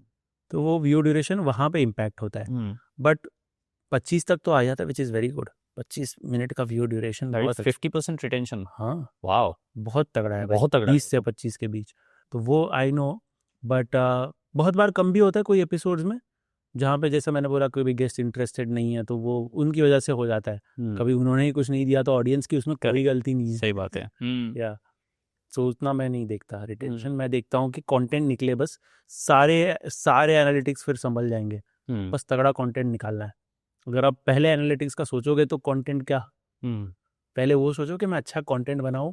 तो वो व्यू ड्यूरेशन वहां पे इम्पैक्ट होता है। बट 25 तक तो आ जाता है, which is very good. 25 minute का व्यू ड्यूरेशन, That is बहुत अच्छा। 50% रिटेंशन। हाँ, वाओ, बहुत तगड़ा है भाई, बहुत तगड़ा है। 20 से 25 के बीच। तो वो आई नो, बट बहुत बार कम भी होता है कोई एपिसोड्स में, जहाँ पे जैसे मैंने बोला कोई भी गेस्ट इंटरेस्टेड नहीं है तो वो उनकी वजह से हो जाता है। कभी उन्होंने ही कुछ नहीं दिया तो ऑडियंस की उसमें कोई गलती नहीं है। सही बात है। या सो उतना मैं नहीं देखता रिटेंशन, मैं देखता हूँ कि कंटेंट निकले बस, सारे एनालिटिक्स फिर संभल जाएंगे, बस तगड़ा कंटेंट निकालना है। अगर आप पहले एनालिटिक्स का सोचोगे तो कंटेंट क्या, पहले वो सोचो कि मैं अच्छा कंटेंट बनाऊं,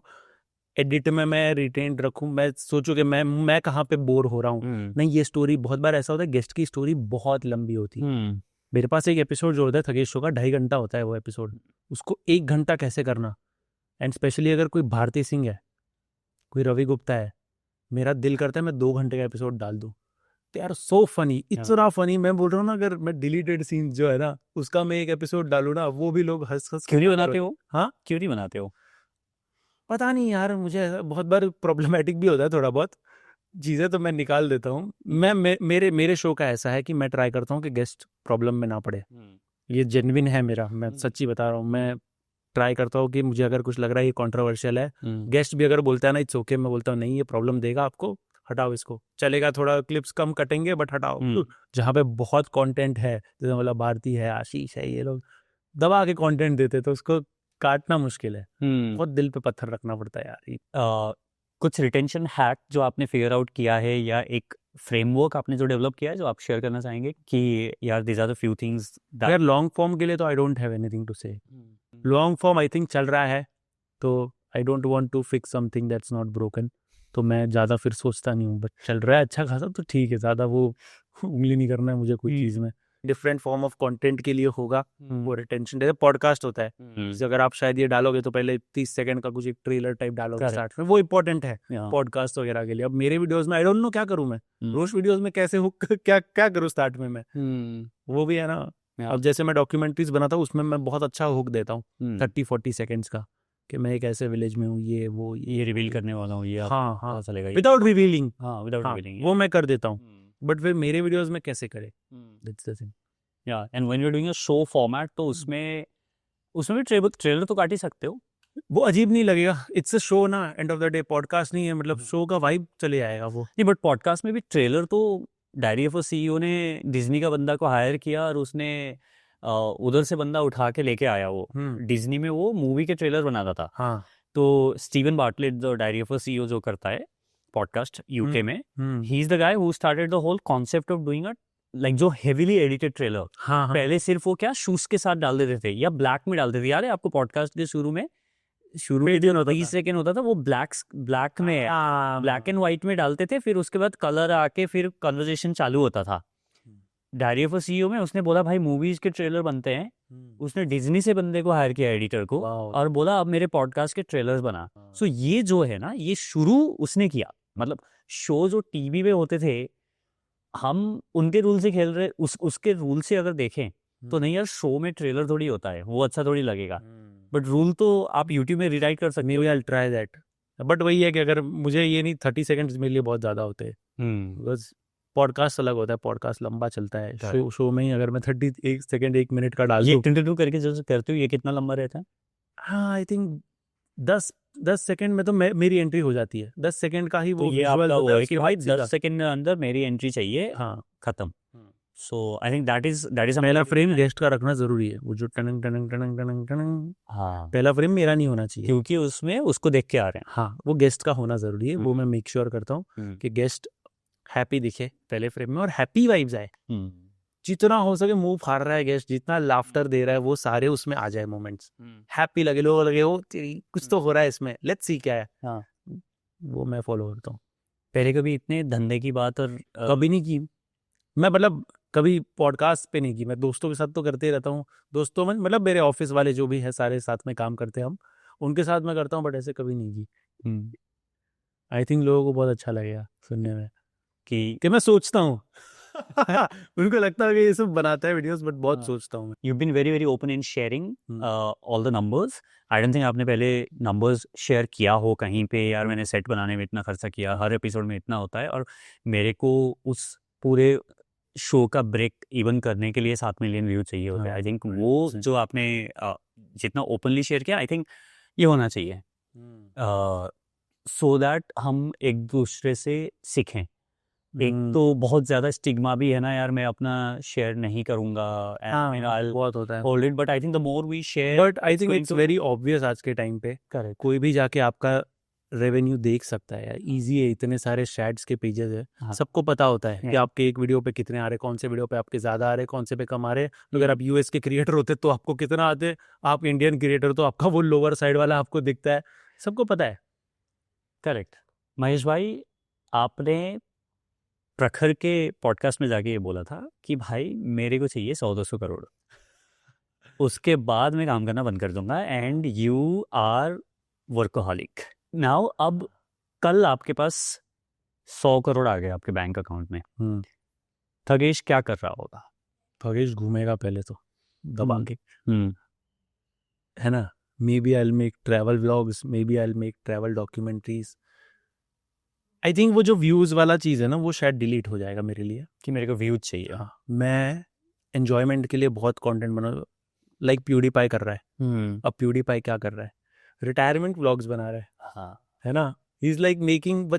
एडिट में मैं रिटेन रखूं, मैं सोचूं कि मैं कहाँ पे बोर हो रहा हूँ। नहीं, ये स्टोरी बहुत बार ऐसा होता है, गेस्ट की स्टोरी बहुत लंबी होती है। मेरे पास एक एपिसोड जो होता है थकेश शो का, 2.5 घंटा होता है वो एपिसोड, उसको 1 घंटा कैसे करना। एंड स्पेशली अगर कोई भारती सिंह है, कोई रवि गुप्ता है, मेरा दिल करता है मैं 2 घंटे का एपिसोड डाल दूं। तो यार सो फनी, इतना फनी, मैं बोल रहा हूँ ना, अगर मैं डिलीटेड सीन्स जो है ना उसका मैं एक एपिसोड डालूं ना, वो भी लोग हंस हंस क्यों नहीं बनाते हो? हाँ, क्यों नहीं बनाते हो? पता नहीं यार, मुझे बहुत बार प्रॉब्लमेटिक भी होता है थोड़ा बहुत चीज़ें, तो मैं निकाल देता हूँ। मेरे शो का ऐसा है कि मैं ट्राई करता हूँ कि गेस्ट प्रॉब्लम में ना पड़े। ये जेन्युइन है मेरा, मैं सच्ची बता रहा हूँ। मैं ट्राई करता हूँ कि मुझे अगर कुछ लग रहा है ये कंट्रोवर्शियल है, गेस्ट भी अगर बोलता है ना इट्स ओके, मैं बोलता हूँ नहीं ये प्रॉब्लम देगा आपको, हटाओ इसको, चलेगा, थोड़ा क्लिप्स कम कटेंगे बट हटाओ। जहाँ पे बहुत कंटेंट है, जैसे मतलब भारती है, आशीष है, ये लोग दबा के कंटेंट देते तो उसको काटना मुश्किल है। बहुत दिल पे पत्थर रखना पड़ता है यार। कुछ रिटेंशन हैक जो आपने फिगर आउट किया है, या एक फ्रेमवर्क आपने जो डेवलप किया है जो आप शेयर करना चाहेंगे कि यार this are the few things यार लॉन्ग फॉर्म के लिए तो I don't have anything to say. Long form I think चल रहा है, तो I don't want to fix something that's not broken, तो मैं ज़्यादा फिर सोचता नहीं हूँ, बट चल रहा है अच्छा खासा तो ठीक है, ज़्यादा वो उंगली नहीं करना है मुझे कोई चीज़ में। डिफरेंट फॉर्म ऑफ कंटेंट के लिए होगा वो रिटेंशन। जैसे पॉडकास्ट होता है, जैसे अगर आप शायद ये डालोगे तो पहले 30 सेकंड का कुछ एक ट्रेलर टाइप डालोगे स्टार्ट में, वो इंपॉर्टेंट है पॉडकास्ट वगैरह के लिए। अब मेरे वीडियोस में आई डोंट नो क्या करूँ मैं, रोज वीडियोस में कैसे हुक क्या करूँ स्टार्ट में मैं, वो भी है ना। अब जैसे मैं डॉक्यूमेंट्रीज बनाता हूँ उसमें मैं बहुत अच्छा हुक देता हूँ 30-40 सेकेंड्स का, कि मैं एक ऐसे विलेज में हूँ, ये रिवील करने वाला हूँ, ये हाँ चलेगा विदाउट रिवीलिंग, वो मैं कर देता हूँ। बट फिर मेरे वीडियोस में कैसे करे, दैट्स द थिंग। या and when you are doing a show format, तो उसमें भी ट्रेलर तो काट ही सकते हो, वो अजीब नहीं लगेगा। इट्स अ शो ना, end of the day podcast नहीं है, मतलब शो का वाइब चले आएगा वो। नहीं, बट पॉडकास्ट में भी ट्रेलर तो डायरी ऑफ अ सीईओ ने डिज्नी का बंदा को हायर किया और उसने उधर से बंदा उठा के लेके आया। वो डिज्नी में वो मूवी के ट्रेलर बनाता था। हाँ, तो स्टीवन बार्टलेट जो डायरी ऑफ अ सीईओ जो करता है पॉडकास्ट यूके में, he is the guy who started the whole concept of doing a like जो हेवीली एडिटेड ट्रेलर। हाँ, पहले सिर्फ वो क्या शूज के साथ डाल देते थे या ब्लैक में डालते थे। यार आपको पॉडकास्ट के शुरू में 30 सेकेंड होता था, वो ब्लैक में ब्लैक एंड व्हाइट में डालते थे, फिर उसके बाद कलर आके फिर कन्वर्सेशन चालू होता था। डायरी ऑफ अ सीईओ में उसने बोला भाई मूवीज के ट्रेलर बनते हैं, उसने डिज्नी से बंदे को हायर किया एडिटर को, और बोला अब मेरे पॉडकास्ट के ट्रेलर्स बना। सो ये जो है ना, ये शुरू उसने किया। मतलब शो जो टीवी पे होते थे, हम उनके रूल से खेल रहे, उसके रूल से अगर देखें तो नहीं यार, शो में ट्रेलर थोड़ी होता है, वो अच्छा थोड़ी लगेगा, बट रूल तो आप यूट्यूब में रीराइट कर सकते हो। I will try that. But वही है कि अगर मुझे ये नहीं, 30 सेकंड्स मेरे लिए बहुत ज़्यादा होते हैं, बिकॉज पॉडकास्ट अलग होता है, पॉडकास्ट लंबा चलता है। शो में ही अगर मैं 31 सेकंड 1 मिनट का डाल दूं, 22 करके जो करते हो, ये कितना लंबा रहता है? हाँ, आई थिंक 10 सेकंड में तो मेरी एंट्री हो जाती है। 10 सेकंड का ही वो ये आपका वो है कि भाई 10 सेकंड में अंदर मेरी एंट्री चाहिए, हाँ, खत्म। सो आई थिंक दैट इज पहला फ्रेम गेस्ट का रखना जरूरी है। वो जो टनंग टनंग टनंग टनंग टनंग, हाँ, पहला फ्रेम मेरा नहीं होना चाहिए, क्योंकि उसमें उसको देख के आ रहे हैं। हाँ, वो गेस्ट का होना जरूरी है। वो मैं मेक श्योर करता हूँ कि गेस्ट हैप्पी दिखे पहले फ्रेम में, और हैप्पी वाइब्स आए। जितना हो सके मुंह फाड़ रहा है गेस्ट, जितना लाफ्टर दे रहा है, वो सारे उसमें आ जाए मोमेंट्स, हैप्पी लगे, लोग लगे हो कुछ तो हो रहा है इसमें, लेट्स सी क्या है। हाँ, वो मैं फॉलो करता हूँ। पहले कभी इतने धंधे की बात और कभी नहीं की मैं, मतलब कभी पॉडकास्ट पे नहीं की। मैं दोस्तों के साथ तो करते ही रहता हूँ, दोस्तों में मतलब मेरे ऑफिस वाले जो भी है सारे साथ में काम करते हैं हम, उनके साथ मैं करता हूँ, बट ऐसे कभी नहीं की। आई थिंक लोगों को बहुत अच्छा लगेगा सुनने में कि मैं सोचता हूँ उनको लगता है कि ये सब बनाता है वीडियोस, बट बहुत सोचता हूँ मैं। You been very very open in sharing all the numbers. I don't think आपने पहले नंबर्स शेयर किया हो कहीं पे, यार मैंने सेट बनाने में इतना खर्चा किया, हर एपिसोड में इतना होता है, और मेरे को उस पूरे शो का ब्रेक इवन करने के लिए 7 मिलियन व्यू चाहिए होते हैं। आई थिंक वो जो आपने जितना ओपनली शेयर किया, आई थिंक ये होना चाहिए, सो दैट हम एक दूसरे से सीखें। एक तो बहुत ज़्यादा स्टिग्मा भी है ना यार, मैं अपना शेयर नहीं करूँगा, बहुत होता है, hold it, but I think the more we share, but I think it's very obvious आज के टाइम पे। करेक्ट, कोई भी जाके आपका रेवेन्यू देख सकता है यार, इजी है, इतने सारे शैट्स के पेजेस है, हाँ। सबको पता होता है कि Yeah. आपके एक वीडियो पे कितने आ रहे, कौन से वीडियो पे आपके ज़्यादा आ रहे, कौन से पे कम आ रहे। अगर आप यूएस के क्रिएटर होते तो आपको कितना आते, आप इंडियन क्रिएटर तो आपका वो लोअर साइड वाला आपको दिखता है, सबको पता है। करेक्ट। महेश भाई, आपने प्रखर के पॉडकास्ट में जाके ये बोला था कि भाई मेरे को चाहिए 100-200 करोड़, उसके बाद मैं काम करना बंद कर दूंगा, and you are workaholic now. अब कल आपके पास 100 करोड़ आ गए आपके बैंक अकाउंट में, थगेश क्या कर रहा होगा? थगेश घूमेगा पहले तो दबा के, है ना। Maybe I will make travel vlogs, maybe I will make travel documentaries. I think वो जो व्यूज वाला चीज़ है ना, वो शायद डिलीट हो जाएगा मेरे लिए, कि मेरे को व्यूज चाहिए। हाँ, मैं एन्जॉयमेंट के लिए बहुत कंटेंट बना, लाइक प्यूडीपाई कर रहा है। अब प्यूडीपाई क्या कर रहा है, रिटायरमेंट व्लॉग्स बना रहा है, हाँ, है ना। He is like making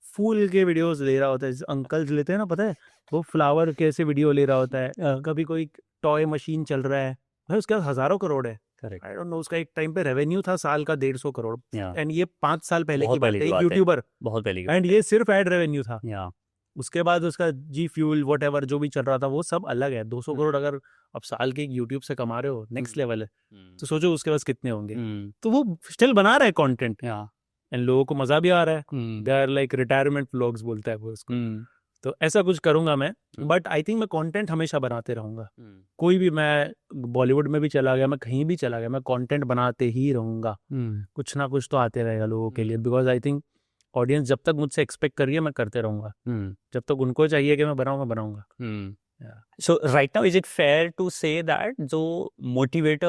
fool के वीडियोस ले रहा होता है, अंकल्स लेते हैं ना, पता है, वो फ्लावर कैसे वीडियो ले रहा होता है। कभी कोई टॉय मशीन चल रहा है भाई, उसके पास हजारों करोड़ है। करेक्ट, आई डोंट नो, उसका एक टाइम पे रेवेन्यू था साल का 150 करोड़, एंड ये 5 साल पहले बहुत की बात पहले है, की एक बात है। यूट्यूबर, बहुत पहले एंड ये सिर्फ एड रेवेन्यू था। या उसके बाद उसका जी फ्यूल व्हाटएवर जो भी चल रहा था वो सब अलग है। 200 करोड़ अगर आप साल के यूट्यूब से कमा रहे हो, नेक्स्ट लेवल है। तो सोचो उसके पास कितने होंगे। तो वो स्टिल बना रहा है कंटेंट, एंड लोगों को मजा भी आ रहा है। They are like retirement vlogs बोलता है वो उसको। तो ऐसा कुछ करूंगा मैं, बट आई थिंक मैं कंटेंट हमेशा बनाते रहूंगा। कोई भी, मैं बॉलीवुड में भी चला गया, मैं कहीं भी चला गया, मैं कंटेंट बनाते ही रहूंगा। कुछ ना कुछ तो आते रहेगा लोगों के लिए, बिकॉज आई थिंक ऑडियंस जब तक मुझसे एक्सपेक्ट कर रही है मैं करते रहूंगा, जब तक उनको चाहिए कि मैं बनाऊंगा। So right now is it fair to say that जो मोटिवेटर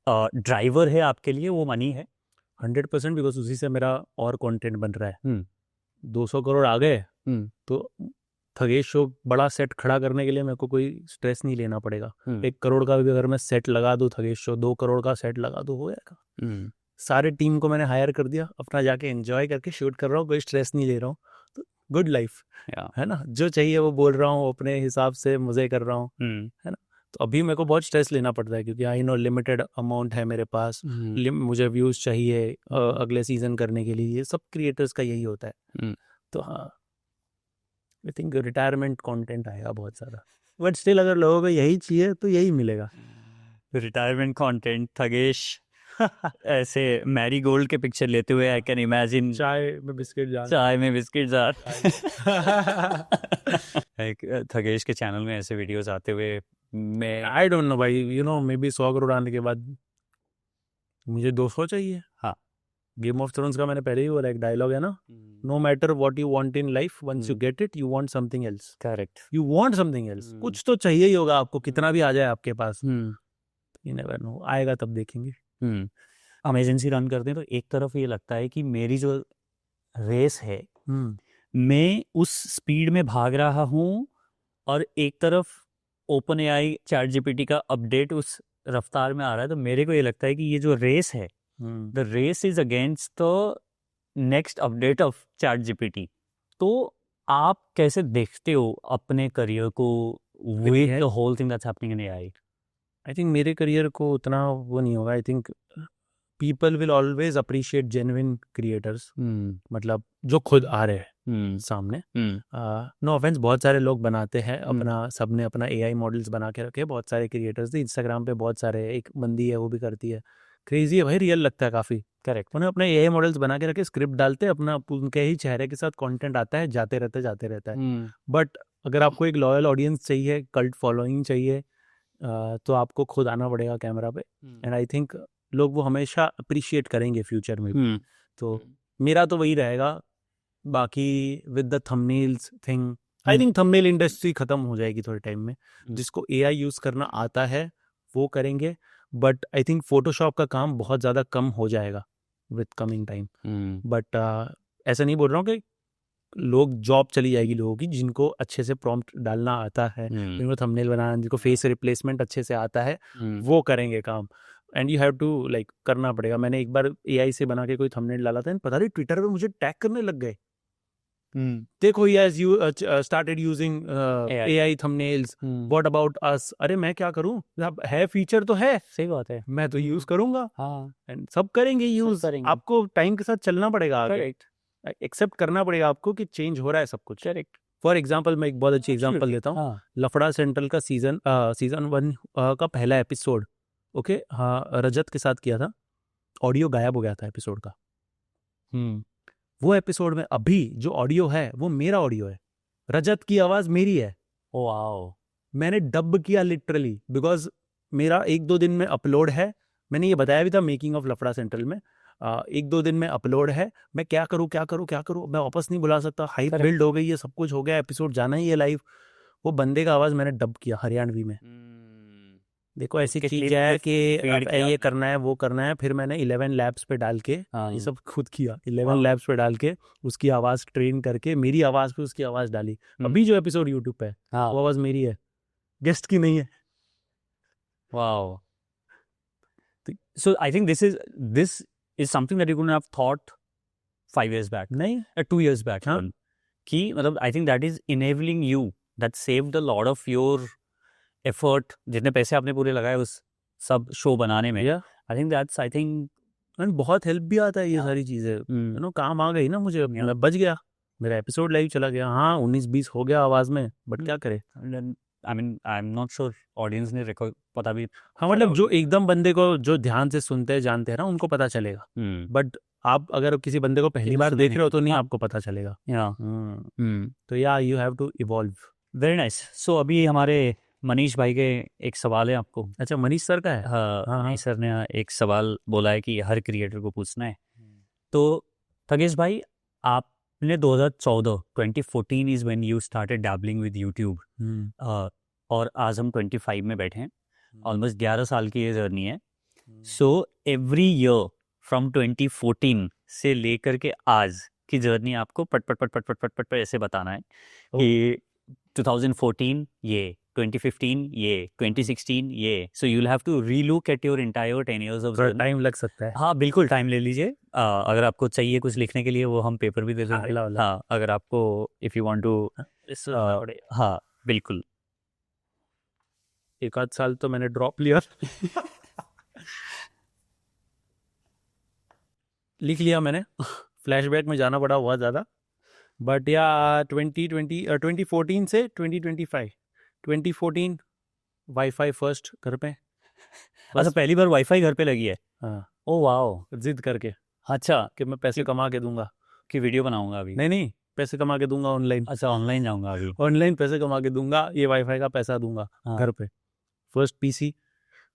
और ड्राइवर है आपके लिए वो मनी है? 100%, बिकॉज उसी से मेरा और कंटेंट बन रहा है। 200 करोड़ आ गए तो थगेश शो बड़ा सेट खड़ा करने के लिए मेरे को कोई स्ट्रेस नहीं लेना पड़ेगा। 1 करोड़ का भी अगर मैं सेट लगा दूं, थगेश शो 2 करोड़ का सेट लगा दूं, हो जाएगा। सारे टीम को मैंने हायर कर दिया, अपना जाके एंजॉय करके शूट कर रहा हूँ, कोई स्ट्रेस नहीं ले रहा हूँ। तो गुड लाइफ है ना, जो चाहिए वो बोल रहा हूँ, अपने हिसाब से मजे कर रहा हूँ, है ना। तो अभी मेरे को बहुत स्ट्रेस लेना पड़ता है क्योंकि आई नो लिमिटेड अमाउंट है मेरे पास, मुझे व्यूज चाहिए अगले सीजन करने के लिए। ये सब क्रिएटर्स का यही होता है। तो हाँ, आई थिंक रिटायरमेंट कंटेंट आएगा बहुत सारा, बट स्टिल अगर लोगों को यही चाहिए तो यही मिलेगा। रिटायरमेंट कंटेंट, थगेश ऐसे मैरी गोल्ड के पिक्चर लेते हुए, आई कैन इमेजिन चाय में बिस्किट जार, चाय में बिस्किट जार। थगेश के चैनल में ऐसे वीडियोस आते हुए, मैं आई डोंट नो भाई, you know may be 100 crore आने के बाद मुझे 200 चाहिए। हाँ, गेम ऑफ थ्रोन्स का मैंने पहले ही बोला, एक डायलॉग है ना, no matter what you want in life, once you get it you want something else. Correct, you want something else, कुछ तो चाहिए ही होगा आपको, कितना भी आ जाए आपके पास, यू नेवर नो, आएगा तब देखेंगे। हम एजेंसी रन करते हैं तो एक तरफ ये लगता है कि मेरी जो रेस है, मैं उस स्पीड में भाग रहा हूँ, और एक तरफ ओपन एआई चैट जीपीटी का अपडेट उस रफ्तार में आ रहा है। तो मेरे को ये लगता है कि ये जो रेस है, the race is against the next update of ChatGPT. तो आप कैसे देखते हो अपने करियर को with the whole thing that's happening in AI? I think मेरे करियर को उतना वो नहीं होगा। I think people will always appreciate genuine creators, मतलब जो खुद आ रहे हैं सामने। नो ऑफेंस, बहुत सारे लोग बनाते हैं अपना, सबने अपना एआई मॉडल्स बना के रखे, बहुत सारे क्रिएटर्स थे इंस्टाग्राम पे, बहुत सारे, एक बंदी है वो भी करती है, क्रेजी है भाई, रियल लगता है काफ़ी। करेक्ट, उन्हें अपने एआई मॉडल्स बना के रखे, स्क्रिप्ट डालते, अपना उनके ही चेहरे के साथ कंटेंट आता है, जाते रहता है। बट अगर आपको एक लॉयल ऑडियंस चाहिए, कल्ट फॉलोइंग चाहिए, तो आपको खुद आना पड़ेगा कैमरा पे, एंड आई थिंक लोग वो हमेशा अप्रिशिएट करेंगे फ्यूचर में भी। तो मेरा तो वही रहेगा। बाकी with the thumbnails thing, I think thumbnail industry खत्म हो जाएगी थोड़े टाइम में। जिसको एआई यूज करना आता है वो करेंगे, बट आई थिंक फोटोशॉप का काम बहुत ज़्यादा कम हो जाएगा विद कमिंग टाइम। बट ऐसा नहीं बोल रहा हूँ कि लोग जॉब चली जाएगी लोगों की जिनको अच्छे से प्रॉम्प्ट डालना आता है, जिनको थंबनेल बनाना, जिनको फेस रिप्लेसमेंट अच्छे से आता है, वो करेंगे काम। And you have to like करना पड़ेगा। मैंने एक बार AI से बना के कोई थंबनेल डाला था, पता नहीं ट्विटर पे मुझे टैग करने लग गए, देखो yes you started using AI thumbnails, what about us. अरे मैं क्या करूं, है फीचर तो है, सही बात है, मैं तो यूज करूंगा। हाँ, एंड सब करेंगे यूज, करेंगे। आपको टाइम के साथ चलना पड़ेगा, करेक्ट, एक्सेप्ट करना पड़ेगा आपको कि चेंज हो रहा है सब कुछ। करेक्ट। फॉर एग्जाम्पल मैं एक बहुत अच्छी एग्जाम्पल देता हूँ। हाँ, लफड़ा सेंट्रल का सीजन 1 का पहला एपिसोड, ओके, हाँ, रजत के साथ किया था। ऑडियो गायब हो गया था एपिसोड का। वो एपिसोड में अभी जो ऑडियो है वो मेरा ऑडियो है, रजत की आवाज मेरी है। ओ वाओ, मैंने डब किया लिटरली, बिकॉज मेरा 1-2 दिन में अपलोड है। मैंने ये बताया भी था मेकिंग ऑफ लफड़ा सेंट्रल में, 1-2 दिन में अपलोड है। मैं क्या करूँ, मैं वापस नहीं बुला सकता, हाइप Correct. बिल्ड हो गई है, सब कुछ हो गया, एपिसोड जाना ही है लाइव। वो बंदे का आवाज मैंने डब किया हरियाणवी में। देखो ऐसी उसके चीज clip है पे कि feed अब किया ये आपने। करना है, वो करना है। फिर मैंने 11 लैब्स पे डाल के हाँ, ये सब खुद किया, 11 Wow. लैब्स पे डाल के उसकी आवाज ट्रेन करके मेरी आवाज पे उसकी आवाज डाली। अभी जो एपिसोड यूट्यूब पे है हाँ, वो आवाज मेरी है, गेस्ट की नहीं है। wow. So I think this is something that you couldn't have thought 5 years back, नहीं 2 years back. हाँ। even. कि मतलब I think that is enabling you, that saved a lot of your effort, जितने पैसे आपने पूरे लगाए उस सब शो बनाने में। या I think एंड बहुत हेल्प भी आता है ये हाँ। सारी चीजें, हम्म, यू नो, काम आ गई ना मुझे, मैं बच गया, मेरा एपिसोड लाइव चला गया। हाँ 19-20 हो गया आवाज में, बट क्या करे। and then, I mean, I'm not sure audience ने पता भी। हाँ मतलब जो एकदम बंदे को जो ध्यान से सुनते हैं जानते हैं ना, उनको पता चलेगा। बट आप अगर किसी बंदे को पहली बार देख रहे हो तो नहीं आपको पता चलेगा। तो या you have to evolve. Very nice. So अभी हमारे मनीष भाई के एक सवाल है आपको। अच्छा मनीष सर का है। हाँ, हाँ। मनीष सर ने एक सवाल बोला है कि हर क्रिएटर को पूछना है। तो थगेश भाई, आपने 2014 is when you started dabbling with YouTube, और आज हम 25 में बैठे हैं, ऑलमोस्ट 11 साल की ये जर्नी है। सो एवरी ईयर फ्रॉम 2014 से लेकर के आज की जर्नी आपको पट पट पट पट पट पट पट ऐसे बताना है कि 2014 ये, 2015 ये, 2016 ये। So you will have to relook at your entire 10 years of journey. Time लग सकता है। हाँ बिल्कुल, टाइम ले लीजिए। अगर आपको चाहिए कुछ लिखने के लिए वो हम पेपर भी दे देंगे। हाँ, अगर आपको इफ यू वांट टू, हाँ बिल्कुल। 1-8 साल तो मैंने ड्रॉप लिया लिख लिया मैंने, फ्लैशबैक में जाना पड़ा बहुत ज़्यादा। बट या 2014 से 2014 वाईफाई फर्स्ट घर पे। अच्छा, पहली बार वाईफाई घर पे लगी है? हाँ, ओ वाओ, जिद करके अच्छा, कि मैं पैसे कमा के दूंगा। कि वीडियो बनाऊंगा अभी? नहीं पैसे कमा के दूंगा ऑनलाइन। अच्छा, ऑनलाइन जाऊंगा अभी, ऑनलाइन पैसे कमा के दूंगा, ये वाईफाई का पैसा दूंगा। हाँ। घर पे first PC,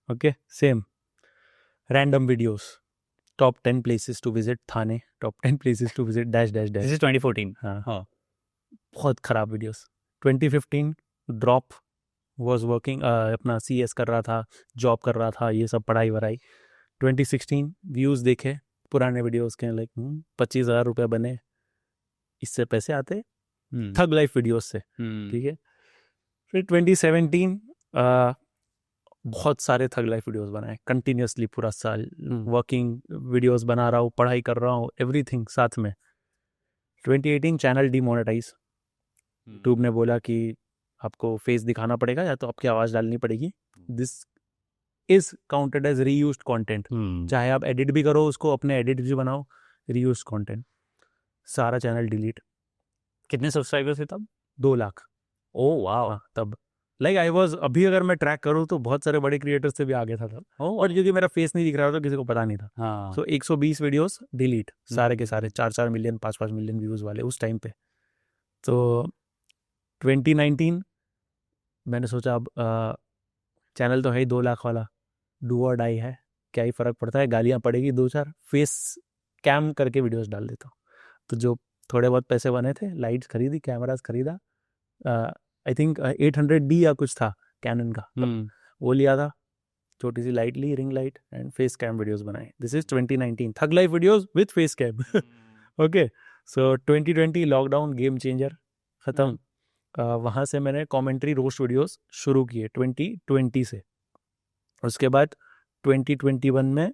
okay, same random videos, top 10 places to visit Thane, top 10 places to visit dash dash this dash. Is 2014। हाँ, बहुत खराब वीडियोस। 2015 ड्रॉप, वाज वर्किंग, अपना CS कर रहा था, जॉब कर रहा था, ये सब पढ़ाई वढ़ाई। 2016 व्यूज़ देखे पुराने वीडियोस के, लाइक 25,000 रुपये बने, इससे पैसे आते थग लाइफ वीडियोस से, ठीक है। फिर 2017 बहुत सारे थग लाइफ वीडियोस बनाए कंटिन्यूसली पूरा साल, वर्किंग वीडियोस बना रहा हूँ, पढ़ाई कर रहा हूँ, एवरीथिंग साथ में। 2018 चैनल डिमोनेटाइज, यूट्यूब ने बोला कि आपको फेस दिखाना पड़ेगा या तो आपकी आवाज़ डालनी पड़ेगी। This is counted as reused content, चाहे आप एडिट भी करो उसको, अपने एडिट भी बनाओ, रीयूज्ड कंटेंट। सारा चैनल डिलीट। कितने सब्सक्राइबर्स थे तब? 2 लाख। ओ वाओ, तब लाइक आई वाज, अभी अगर मैं ट्रैक करूँ तो बहुत सारे बड़े क्रिएटर्स से भी आगे था तब, और क्योंकि मेरा फेस नहीं दिख रहा था तो किसी को पता नहीं था। हाँ, सो 120 वीडियोस डिलीट, सारे के सारे 4-4 मिलियन 5-5 मिलियन व्यूज़ वाले उस टाइम पे। तो 2019 मैंने सोचा अब चैनल तो है ही 2 लाख वाला, डू और डाई है, क्या ही फ़र्क पड़ता है, गालियाँ पड़ेगी 2-4, फेस कैम करके वीडियोस डाल देता हूँ। तो जो थोड़े बहुत पैसे बने थे, लाइट्स खरीदी, कैमरास खरीदा, आई थिंक 800D या कुछ था कैनन का, वो लिया था, छोटी सी लाइट ली, ring light, and face cam videos बनाए। This is 2019 thug life videos with face cam, okay. So 2020 lockdown game changer ख़त्म। वहाँ से मैंने कमेंट्री रोस्ट वीडियोस शुरू किए 2020 से। उसके बाद 2021 में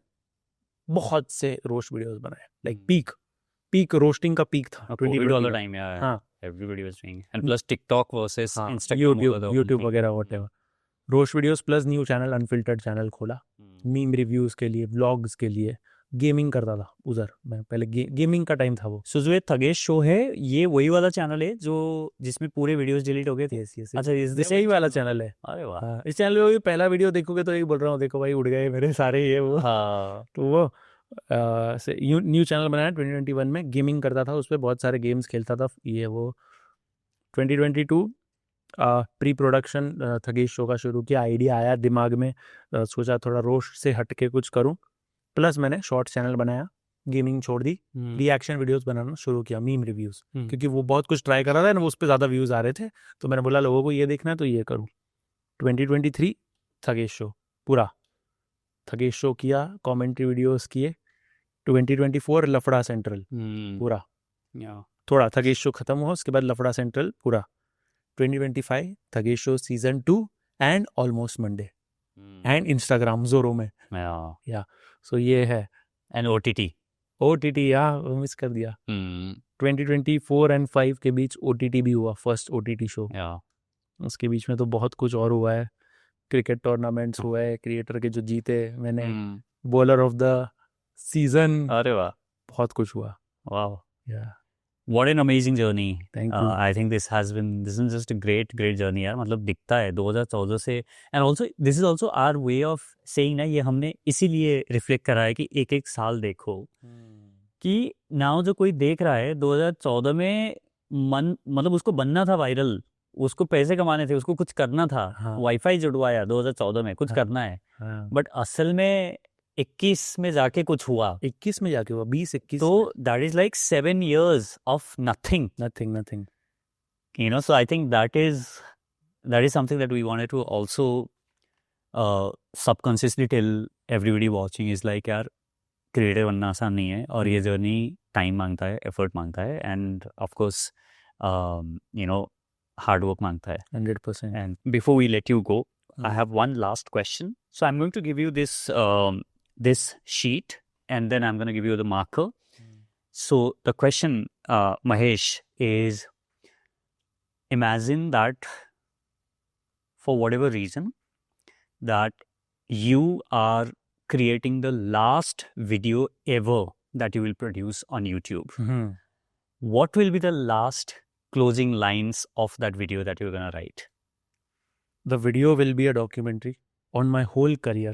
बहुत से रोस्ट वीडियोस बनाए, लाइक पीक रोस्टिंग का पीक था कोविड वाला टाइम यार। हाँ, everybody was doing and plus TikTok versus Instagram, YouTube वगैरह whatever, roast videos plus new channel unfiltered channel खोला, मीम रिव्यूज के लिए, व्लॉग्स के लिए, गेमिंग करता था उधर मैं पहले, गेमिंग का टाइम था वो। सो जो ये थगेश शो है, ये वही वाला चैनल है जो जिसमें पूरे वीडियोस डिलीट हो गए थे? अच्छा, ये यही वाला चैनल है। अरे वाह। हाँ, इस चैनल में पहला वीडियो देखोगे तो यही बोल रहा हूँ, देखो भाई उड़ गए मेरे सारे ये वो। हाँ। तो वो न्यू चैनल बनाया 2021 में, गेमिंग करता था, उस पर बहुत सारे गेम्स खेलता था ये वो। 2022 प्री प्रोडक्शन थगेश शो का शुरू किया, आइडिया आया दिमाग में, सोचा थोड़ा रोस्ट से हट के कुछ करूं, प्लस मैंने शॉर्ट चैनल बनाया, गेमिंग छोड़ दी, रिएक्शन वीडियोस बनाना शुरू किया, मीम रिव्यूज, क्योंकि वो बहुत कुछ ट्राई कर रहा था ना, उस पर ज़्यादा व्यूज़ आ रहे थे, तो मैंने बोला लोगों को ये देखना है तो ये करूँ। 2023 थगेश शो, पूरा थगेश शो किया, कमेंट्री वीडियोस किए। 2024 लफड़ा सेंट्रल पूरा, थोड़ा थगेश शो खत्म हुआ, उसके बाद लफड़ा सेंट्रल पूरा। 2025 Thagesh show season 2 and almost Monday and Instagram जोरो में, या सो ये है। एंड ओटीटी या मिस कर दिया। 2024 एंड 5 के बीच ओटीटी भी हुआ, फर्स्ट ओटीटी शो। उसके बीच में तो बहुत कुछ और हुआ है, क्रिकेट टूर्नामेंट्स हुआ है, क्रिएटर के जो जीते, मैंने बॉलर ऑफ द सीजन, अरे वाह, बहुत कुछ हुआ। वाह, या What an amazing journey. Thank you. I think this is just a great journey यार। मतलब दिखता है 2014 से, and also this is also our way of saying ना, ये हमने इसीलिए रिफ्लेक्ट करा है कि एक साल देखो कि नाउ जो कोई देख रहा है 2014 में मतलब उसको बनना था वायरल, उसको पैसे कमाने थे, उसको कुछ करना था। वाईफाई जुड़वाया 2014 में, कुछ करना है, बट असल में 21 में जाके कुछ हुआ, 21 में जाके हुआ, 20-21, तो that is like 7 years of nothing, you know. So I think that is something that we wanted to also subconsciously tell everybody watching is like, यार क्रिएटर बनना आसान नहीं है, और ये जर्नी टाइम मांगता है, एफर्ट मांगता है, end of course you know hard work मांगता है 100%. And before we let you go, I have one last question. So I'm going to give you this sheet, and then I'm going to give you the marker. So the question, Mahesh, is, imagine that for whatever reason that you are creating the last video ever that you will produce on YouTube. What will be the last closing lines of that video that you're going to write? The video will be a documentary on my whole career.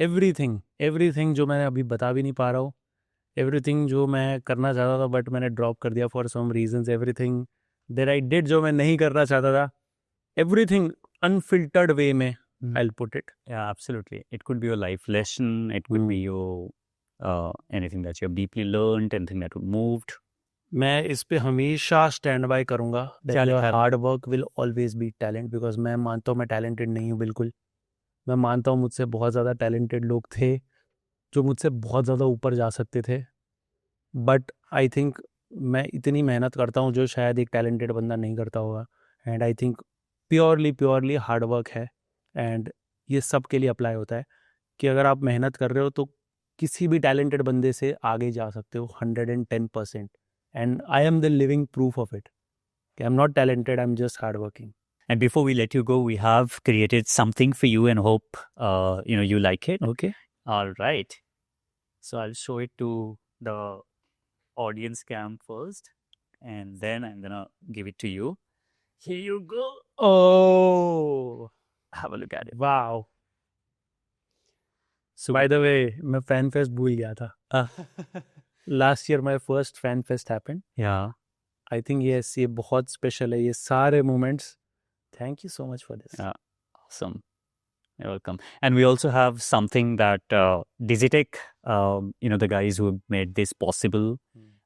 Everything जो मैं अभी बता भी नहीं पा रहा हूँ, everything जो मैं करना चाहता था बट मैंने ड्रॉप कर दिया for some reasons, everything that I did जो मैं नहीं करना चाहता था, everything unfiltered way में I'll put it. Yeah, absolutely. It could be your life lesson, it could be your anything that you have deeply learned, anything that moved. मैं इस पे हमेशा स्टैंड बाय करूँगा, hard work will always be talent, because मैं मानता हूँ मैं talented नहीं हूँ बिल्कुल। मैं मानता हूँ मुझसे बहुत ज़्यादा टैलेंटेड लोग थे जो मुझसे बहुत ज़्यादा ऊपर जा सकते थे, बट आई थिंक मैं इतनी मेहनत करता हूँ जो शायद एक टैलेंटेड बंदा नहीं करता होगा, and I think purely hard work है, एंड ये सब के लिए अप्लाई होता है कि अगर आप मेहनत कर रहे हो तो किसी भी टैलेंटेड बंदे से आगे जा सकते हो 110%. And I am the living proof of it. I'm not talented, I'm just hardworking. And before we let you go, we have created something for you and hope you like it. Okay. All right. So I'll show it to the audience cam first, and then I'm gonna give it to you. Here you go. Oh, have a look at it. Wow. So by the way, मैं fan fest भूल गया था. Last year my first fan fest happened. Yeah. I think yes, ये बहुत special है, ये सारे moments. Thank you so much for this. Yeah. Awesome. You're welcome. And we also have something that Digitech, the guys who made this possible,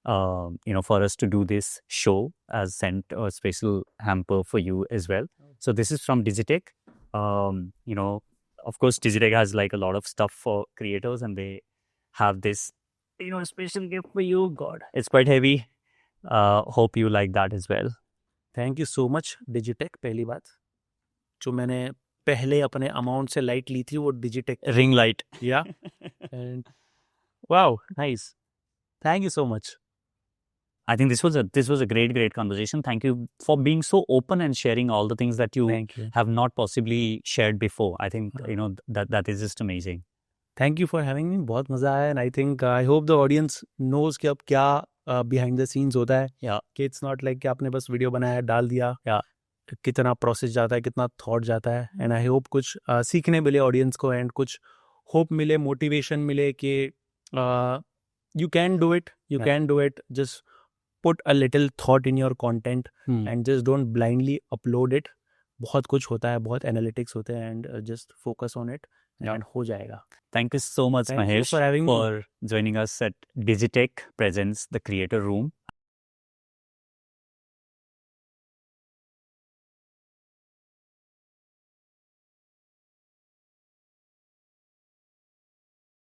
for us to do this show, has sent a special hamper for you as well. So this is from Digitech. Of course, Digitech has like a lot of stuff for creators, and they have this, special gift for you. God, it's quite heavy. Hope you like that as well. Thank you so much Digitek. पहली बात जो मैंने पहले अपने amount से light ली थी वो Digitek Ring light. या and wow nice, thank you so much. I think this was a great conversation. Thank you for being so open and sharing all the things that you thank you, have not possibly shared before. I think that is just amazing. Thank you for having me. बहुत मज़ा आया and I think I hope the audience knows कि अब क्या behind the scenes होता है। Yeah. कि it's not like कि आपने बस वीडियो बनाया डाल दिया। Yeah. कितना प्रोसेस जाता है, कितना थॉट जाता है। एंड आई होप कुछ सीखने मिले ऑडियंस को एंड कुछ होप मिले, मोटिवेशन मिले कि you can do it, you can do it. Just put a little thought in your content and just don't blindly upload it. बहुत कुछ होता है, बहुत एनालिटिक्स होते हैं and just focus on it and हो जाएगा। Thank you so much, Thank you Mahesh, for having me. for joining us at Digitech Presents The Creator Room.